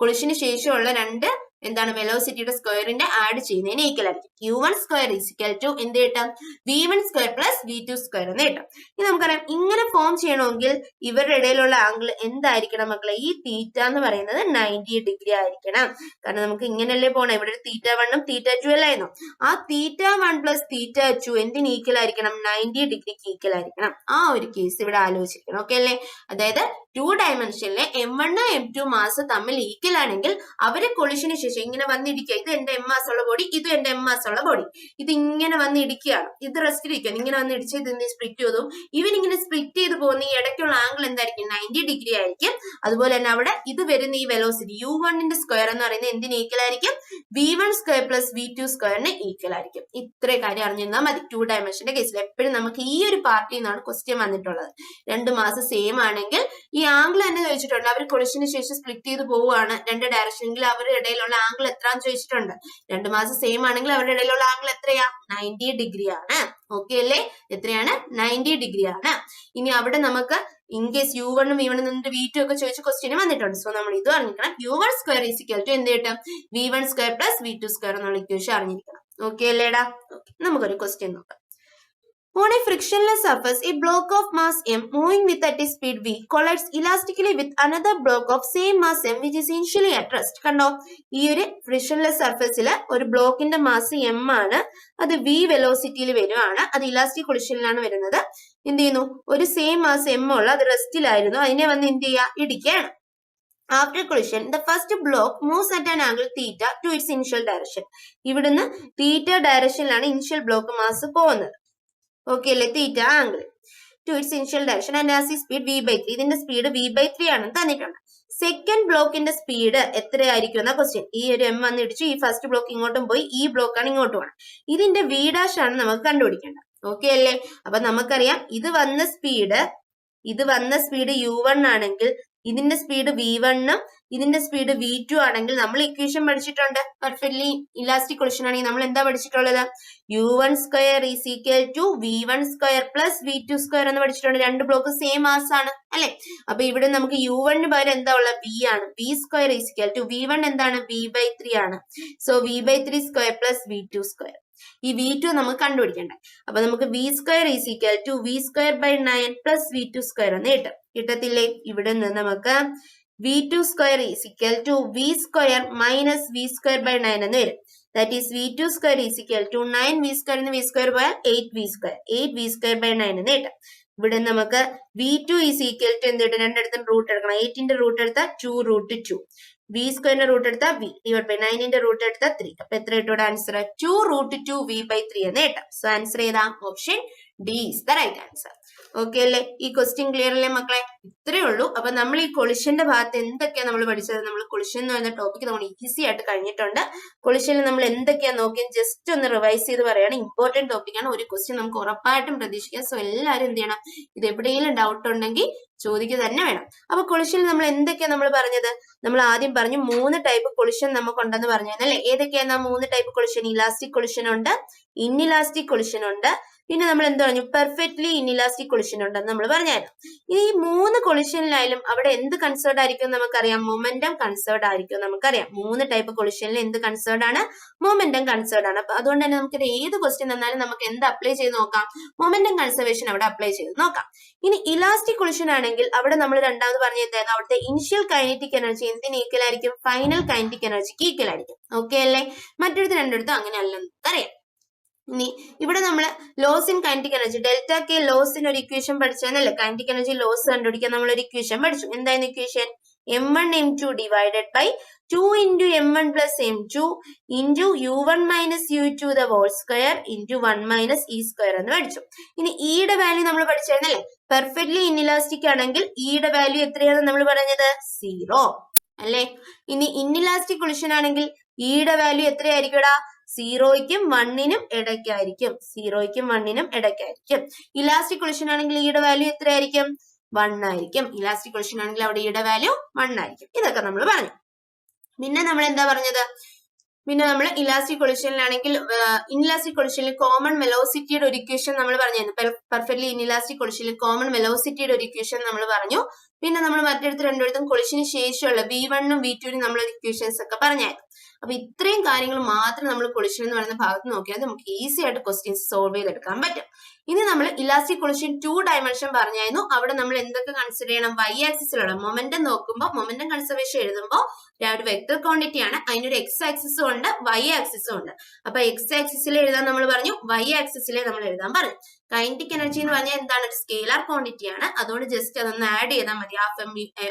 കൊളിഷന് ശേഷമുള്ള രണ്ട് എന്താണ്, വെലോസിറ്റിയുടെ സ്ക്വയറിന്റെ ആഡ് ചെയ്യുന്നതിന് ഈക്വൽ ആയിരിക്കും. u1 square is equal to എന്ത് കിട്ടാം, v1 square plus v2 square എന്ന് കിട്ടും. ഇനി നമുക്കറിയാം ഇങ്ങനെ ഫോം ചെയ്യണമെങ്കിൽ ഇവരുടെ ഇടയിലുള്ള ആംഗിൾ എന്തായിരിക്കണം മക്കളെ, ഈ തീറ്റ എന്ന് പറയുന്നത് 90 ഡിഗ്രി ആയിരിക്കണം. കാരണം നമുക്ക് ഇങ്ങനെയല്ലേ പോണം, ഇവിടെ ഒരു θ1 ഉം θ2 അല്ലായിരുന്നു. ആ θ1 പ്ലസ് θ2 എന്തിന് ഈക്വൽ ആയിരിക്കണം, 90 ഡിഗ്രിക്ക് ഈക്വൽ ആയിരിക്കണം. ആ ഒരു കേസ് ഇവിടെ ആലോചിക്കണം. ഓക്കെ അല്ലേ? അതായത് 2 ഡയമെൻഷനിലെ m1 m2 മാസ് തമ്മിൽ ഈക്വൽ ആണെങ്കിൽ അവര് കൊളിഷന് ശേഷം ഇങ്ങനെ വന്നിടിക്കുക. ഇത് എന്റെ m മാസമുള്ള ബോഡി, ഇത് എന്റെ m മാസമുള്ള ബോഡി, ഇത് ഇങ്ങനെ വന്ന് ഇടിക്കുകയാണ്, ഇത് റെസ്റ്റിലിരിക്കുകയാണ്. ഇങ്ങനെ വന്ന് ഇടിച്ച് ഇതിനെ സ്പ്ലിറ്റ് ചെയ്തു. ഇവനിങ്ങനെ സ്പ്ലിറ്റ് ചെയ്ത് പോകുന്ന ഈ ഇടയ്ക്കുള്ള ആംഗിൾ എന്തായിരിക്കും, 90 ഡിഗ്രി ആയിരിക്കും. അതുപോലെ തന്നെ അവിടെ ഇത് വരുന്ന ഈ വെലോസിറ്റി u1 സ്ക്വയർ എന്ന് പറയുന്നത് എന്തിന് ഈക്വൽ ആയിരിക്കും, v1 സ്ക്വയർ പ്ലസ് v2 സ്ക്വയറിന് ഈക്വൽ ആയിരിക്കും. ഇത്രേ കാര്യം അറിഞ്ഞിരുന്നാൽ മതി. 2 ഡയമെൻഷന്റെ കേസിൽ എപ്പോഴും നമുക്ക് ഈ ഒരു പാർട്ടിൽ നിന്നാണ് ക്വസ്റ്റ്യൻ വന്നിട്ടുള്ളത്. 2 മാസം സെയിം ആണെങ്കിൽ ഈ ആംഗിൾ തന്നെ ചോദിച്ചിട്ടുണ്ട്. അവർ കൊളിഷന് ശേഷം സ്പ്ലിറ്റ് ചെയ്ത് പോവുകയാണ് 2 ഡയറക്ഷനെങ്കിൽ അവരുടെ ഇടയിലുള്ള ആംഗിൾ എത്രയാന്ന് ചോദിച്ചിട്ടുണ്ട്. 2 മാസം സെയിം ആണെങ്കിൽ അവരുടെ ഇടയിലുള്ള ആംഗിൾ എത്രയാ, 90 ഡിഗ്രി ആണ്. ഓക്കെ അല്ലേ? എത്രയാണ്, 90 ഡിഗ്രി ആണ്. ഇനി അവിടെ നമുക്ക് ഇൻ കേസ് u1 v1 നിന്നിട്ട് v2 ഒക്കെ ചോദിച്ച ക്വസ്റ്റ്യൻ വന്നിട്ടുണ്ട്. സോ നമ്മൾ ഇത് അറിഞ്ഞിരിക്കണം, u1 square is equal to എന്ത് കിട്ടും, v1 square plus v2 square എന്നുള്ള ഇക്വേഷൻ അറിഞ്ഞിരിക്കണം. ഓക്കെ അല്ലേടാ? ഓക്കെ, നമുക്കൊരു ക്വസ്റ്റ്യൻ നോക്കാം. On a frictionless surface, a block of mass m moving with at a speed v collides elastically with another block of same mass m which is initially at rest. കണ്ടോ, ഈ ഒരു frictionless സർഫസിൽ ഒരു ബ്ലോക്കിന്റെ mass m ആണ്, അത് v വെലോസിറ്റിയിൽ വരുവാണ്, അത് ഇലാസ്റ്റിക് കൊളിഷനിലാണ് വരുന്നത്. എന്ത് ചെയ്യുന്നു, ഒരു സെയിം മാസ് m ഉള്ള, അത് റെസ്റ്റിലായിരുന്നു, അതിനെ വന്ന് എന്ത് ചെയ്യുക, ഇടിക്കുകയാണ്. After collision, the first block moves at an angle theta to its initial direction. ഇവിടുന്ന് തീറ്റ ഡയറക്ഷനിലാണ് ഇനിഷ്യൽ ബ്ലോക്ക് മാസ് പോകുന്നത്. ഓക്കെ അല്ലേ? Theta angle to its initial direction and as ഈ സ്പീഡ് v/3. ഇതിന്റെ സ്പീഡ് v/3 ആണെന്ന് തന്നിട്ടുണ്ട്. Second ബ്ലോക്കിന്റെ speed എത്രയായിരിക്കും എന്ന ക്വസ്റ്റ്യൻ. ഈ ഒരു m വന്ന് ഇടിച്ചു, ഈ ഫസ്റ്റ് ബ്ലോക്ക് ഇങ്ങോട്ടും പോയി, ഈ ബ്ലോക്കാണ് ഇങ്ങോട്ടും പോകണം. ഇതിന്റെ v' ആണ് നമുക്ക് കണ്ടുപിടിക്കേണ്ടത്. ഓക്കെ അല്ലേ? അപ്പൊ നമുക്കറിയാം ഇത് വന്ന സ്പീഡ് u1 ആണെങ്കിൽ ഇതിന്റെ സ്പീഡ് v1 ഉം ഇതിന്റെ സ്പീഡ് v2 ആണെങ്കിൽ നമ്മൾ ഇക്വേഷൻ പഠിച്ചിട്ടുണ്ട്. പെർഫെക്റ്റ്ലി ഇലാസ്റ്റിക് കൊളിഷൻ ആണെങ്കിൽ നമ്മൾ എന്താ പഠിച്ചിട്ടുള്ളത്, u1 square is equal to v1 square plus v2 square എന്ന് പഠിച്ചിട്ടുണ്ട്. 2 ബ്ലോക്ക് സെയിം മാസ് ആണ് അല്ലെ? അപ്പൊ ഇവിടെ നമുക്ക് u1 പകരം എന്താ ഉള്ളത്, v ആണ്. v square is equal to v1 എന്താണ്, v/3 ആണ്. So v/3 square plus v2 square. ഈ V2 നമുക്ക് കണ്ടുപിടിക്കണ്ടേ. അപ്പൊ നമുക്ക് V² is equal to V²/9 plus V2² എന്ന് കിട്ടും. കിട്ടത്തില്ലേ? ഇവിടെ നിന്ന് നമുക്ക് V2² is equal to V² minus V²/9 എന്ന് വരും. That is V2² is equal to 9V² എന്ന് V² പോയാൽ 8V². 8V²/9 എന്ന് കിട്ടും. ഇവിടെ നമുക്ക് V2 ഈസ് ഈക്വൽ ടു എന്ത് കിട്ടും? രണ്ടിടത്തും റൂട്ട് എടുക്കണം. 8ന്റെ റൂട്ട് എടുത്താൽ 2√2. V² റൂട്ട് എടുത്താൽ V ഡിവൈഡ് ബൈ 9ന്റെ റൂട്ട് എടുത്താൽ 3. അപ്പൊ എത്ര കിട്ടും ആൻസർ? 2√2V/3 എന്ന് കിട്ടും. സോ ആൻസർ ഏതാ? Option D is the right answer. Okay അല്ലേ? ഈ ക്വസ്റ്റ്യൻ ക്ലിയർ അല്ലേ മക്കളെ? ഇത്രയേ ഉള്ളൂ. അപ്പൊ നമ്മൾ ഈ കൊളിഷന്റെ ഭാഗത്ത് എന്തൊക്കെയാ നമ്മൾ പഠിച്ചത്? നമ്മൾ കൊളിഷൻ എന്ന് പറയുന്ന ടോപ്പിക് നമ്മൾ ഈസി ആയിട്ട് കഴിഞ്ഞിട്ടുണ്ട്. കൊളിഷനിൽ നമ്മൾ എന്തൊക്കെയാ നോക്കിയാൽ ജസ്റ്റ് ഒന്ന് റിവൈസ് ചെയ്ത് പറയാണ്. ഇമ്പോർട്ടന്റ് ടോപ്പിക്കാണ്. ഒരു ക്വസ്റ്റ്യൻ നമുക്ക് ഉറപ്പായിട്ടും പ്രതീക്ഷിക്കാം. സോ എല്ലാവരും എന്ത് ചെയ്യണം? ഇത് എവിടെയെങ്കിലും ഡൗട്ട് ഉണ്ടെങ്കിൽ ചോദിക്കുക തന്നെ വേണം. അപ്പൊ കൊളിഷനിൽ നമ്മൾ എന്തൊക്കെയാ നമ്മൾ പറഞ്ഞത്? നമ്മൾ ആദ്യം പറഞ്ഞു 3 ടൈപ്പ് കൊളിഷൻ നമുക്കുണ്ടെന്ന് പറഞ്ഞു അല്ലേ? ഏതൊക്കെയാണ് 3 ടൈപ്പ് കൊളിഷൻ? ഇലാസ്റ്റിക് കൊളിഷൻ ഉണ്ട്, ഇൻഇലാസ്റ്റിക് കൊളിഷൻ ഉണ്ട്, പിന്നെ നമ്മൾ എന്ത് പറഞ്ഞു? പെർഫെക്റ്റ്ലി ഇൻഇലാസ്റ്റിക് കൊളിഷൻ ഉണ്ടെന്ന് നമ്മൾ പറഞ്ഞായിരുന്നു. ഈ 3 കൊളിഷനിലായാലും അവിടെ എന്ത് കൺസേർഡ് ആയിരിക്കും നമുക്കറിയാം? മൊമെന്റം കൺസേർഡ് ആയിരിക്കും നമുക്കറിയാം. 3 ടൈപ്പ് കൊളിഷനിൽ എന്ത് കൺസേർഡ് ആണ്? മൊമെന്റം കൺസേർഡ് ആണ്. അപ്പൊ അതുകൊണ്ട് തന്നെ നമുക്ക് ഏത് ക്വസ്റ്റ്യൻ തന്നാലും നമുക്ക് എന്ത് അപ്ലൈ ചെയ്ത് നോക്കാം? മൊമെന്റം കൺസർവേഷൻ അവിടെ അപ്ലൈ ചെയ്ത് നോക്കാം. ഇനി ഇലാസ്റ്റിക് കൊളിഷൻ ആണെങ്കിൽ അവിടെ നമ്മൾ രണ്ടാമത് പറഞ്ഞ എന്തായിരുന്നു? അവിടുത്തെ ഇനിഷ്യൽ കൈനറ്റിക് എനർജി എന്തിന് ഈക്വൽ ആയിരിക്കും? ഫൈനൽ കൈനറ്റിക് എനർജിക്ക് ഈക്വൽ ആയിരിക്കും. ഓക്കെ അല്ലേ? മറ്റൊരുത്ത് രണ്ടിടത്തും അങ്ങനെ അല്ലെന്ന് അറിയാം. ഇനി ഇവിടെ നമ്മൾ loss in kinetic energy delta K ലോസിന് ഒരു ഇക്വേഷൻ പഠിച്ചതല്ലേ? കൈനറ്റിക് എനർജി ലോസ് കണ്ടുപിടിക്കാൻ നമ്മൾ ഒരു ഇക്വേഷൻ പഠിച്ചു. എന്തായിരുന്നു equation? m1 m2 divided by 2 into m1 plus m2 into u1 minus u2 the whole square into 1 minus e square എന്ന് പഠിച്ചു. ഇനി ഇയുടെ വാല്യൂ നമ്മൾ പഠിച്ചായിരുന്നല്ലേ? പെർഫെക്റ്റ്ലി ഇൻഇലാസ്റ്റിക് ആണെങ്കിൽ ഇയുടെ വാല്യൂ എത്രയാണ് നമ്മൾ പറഞ്ഞത്? 0 അല്ലേ? ഇനി ഇൻഇലാസ്റ്റിക് കൊളിഷൻ ആണെങ്കിൽ ഇയുടെ വാല്യൂ എത്രയായിരിക്കുംടാ? 0യ്ക്കും 1നും ഇടയ്ക്കായിരിക്കും. 0യ്ക്കും 1നും ഇടയ്ക്കായിരിക്കും. ഇലാസ്റ്റിക് കൊളിഷൻ ആണെങ്കിൽ ഇയുടെ വാല്യൂ എത്രയായിരിക്കും? 1 ആയിരിക്കും. ഇലാസ്റ്റിക് കൊളിഷൻ ആണെങ്കിൽ അവിടെ ഇയുടെ വാല്യൂ 1 ആയിരിക്കും. ഇതൊക്കെ നമ്മൾ പറഞ്ഞു. പിന്നെ നമ്മൾ എന്താ പറഞ്ഞത്? പിന്നെ നമ്മൾ ഇലാസ്റ്റിക് കൊളിഷനിലാണെങ്കിൽ ഇൻഇലാസ്റ്റിക് കൊളിഷനിൽ കോമൺ വെലോസിറ്റിയുടെ ഒരു ഇക്വേഷൻ നമ്മൾ പറഞ്ഞായിരുന്നു. പെർഫെക്റ്റ്ലി ഇൻഇലാസ്റ്റിക് കൊളിഷനിൽ കോമൺ വെലോസിറ്റിയുടെ ഒരു ഇക്വേഷൻ നമ്മൾ പറഞ്ഞു. പിന്നെ നമ്മൾ മറ്റടുത്ത് രണ്ടിടത്തും കൊളിഷന് ശേഷമുള്ള V1ഉം V2നും നമ്മൾ ഇക്വേഷൻസ് ഒക്കെ പറഞ്ഞായിരുന്നു. അപ്പൊ ഇത്രയും കാര്യങ്ങൾ മാത്രം നമ്മൾ കൊളിഷൻ എന്ന് പറയുന്ന ഭാഗത്ത് നോക്കിയാൽ നമുക്ക് ഈസി ആയിട്ട് ക്വസ്റ്റ്യൻസ് സോൾവ് ചെയ്തെടുക്കാൻ പറ്റും. ഇനി നമ്മൾ ഇലാസ്റ്റിക് കൊളിഷൻ 2 ഡയമെൻഷൻ പറഞ്ഞായിരുന്നു. അവിടെ നമ്മൾ എന്തൊക്കെ കൺസിഡർ ചെയ്യണം? Y ആക്സിസിലുള്ള മൊമെന്റം നോക്കുമ്പോൾ മൊമെന്റം കൺസർവേഷൻ എഴുതുമ്പോൾ ഒരു വെക്ടർ ക്വാണ്ടിറ്റി ആണ്. അതിനൊരു എക്സ് ആക്സിസും ഉണ്ട്, Y ആക്സിസും ഉണ്ട്. അപ്പൊ എക്സ് ആക്സിസിൽ എഴുതാൻ നമ്മൾ പറഞ്ഞു, Y ആക്സിസിലെ നമ്മൾ എഴുതാൻ പറഞ്ഞു. കൈനറ്റിക് എനർജി എന്ന് പറഞ്ഞാൽ എന്താണ്? ഒരു സ്കെയിലാർ ക്വാണ്ടിറ്റി ആണ്. അതുകൊണ്ട് ജസ്റ്റ് അതൊന്ന് ആഡ് ചെയ്താൽ മതി.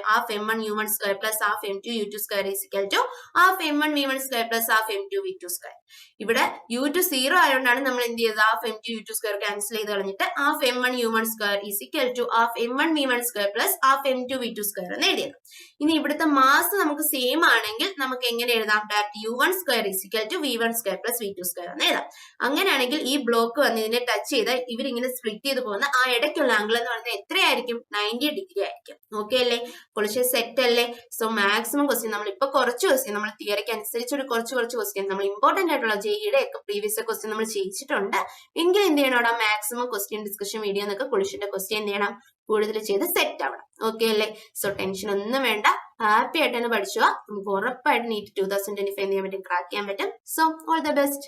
Half m1 u1 square plus half m2 u2 square is equal to half m1 v1 square plus half m2 v2 square. ഇവിടെ u2 0 ആയതുകൊണ്ടാണ് നമ്മൾ എന്ത് ചെയ്തത്? Half m2 u2 square cancel ചെയ്ത് കളഞ്ഞിട്ട് half m1 u1 square is equal to half m1 v1 square plus half m2 v2 square എന്ന് എഴുതിയത്. ഇനി ഇവിടുത്തെ മാസ് നമുക്ക് സെയിം ആണെങ്കിൽ നമുക്ക് എങ്ങനെ എഴുതാം? Direct u1 square is equal to v1 square plus v2 square എന്ന് എഴുതാം. അങ്ങനെയാണെങ്കിൽ ഈ ബ്ലോക്ക് വന്ന് ഇതിനെ ടച്ച് ചെയ്താൽ ഇവരിങ്ങനെ സ്പ്ലിറ്റ് ചെയ്ത് പോകുന്ന ആ ഇടയ്ക്കുള്ള ആംഗിൾ എന്ന് പറഞ്ഞാൽ എത്രയായിരിക്കും? 90 ഡിഗ്രി ആയിരിക്കും. ഓക്കെ അല്ലേ? കൊളിഷൻ സെറ്റ് അല്ലേ? സോ മാക്സിമം ക്വസ്റ്റ്യൻ നമ്മൾ ഇപ്പൊ കുറച്ച് ക്വസ്റ്റ്യൻ നമ്മൾ തിയറിക്ക് അനുസരിച്ച് ഒരു കുറച്ച് ക്വസ്റ്റ്യൻ നമ്മൾ ഇമ്പോർട്ടന്റ് ആയിട്ടുള്ള ജെഇയുടെ ഒക്കെ പ്രീവിയസ് ക്വസ്റ്റ്യൻ നമ്മൾ ചെയ്യിച്ചിട്ടുണ്ട്. എങ്കിൽ എന്ത് ചെയ്യണം? അവിടെ മാക്സിമം ക്വസ്റ്റ്യൻ ഡിസ്കഷൻ വീഡിയോ എന്നൊക്കെ കൊളിഷന്റെ ക്വസ്റ്റ്യൻ എന്ത് ചെയ്യണം? കൂടുതൽ ചെയ്ത് സെറ്റ് ആവണം. ഓക്കെ അല്ലേ? സോ ടെൻഷൻ ഒന്നും വേണ്ട, ഹാപ്പി ആയിട്ട് തന്നെ പഠിച്ചു. നമുക്ക് ഉറപ്പായിട്ട് നീറ്റ് 2025 എന്ത് ചെയ്യാൻ പറ്റും? ക്രാക്ക് ചെയ്യാൻ പറ്റും. So all the best.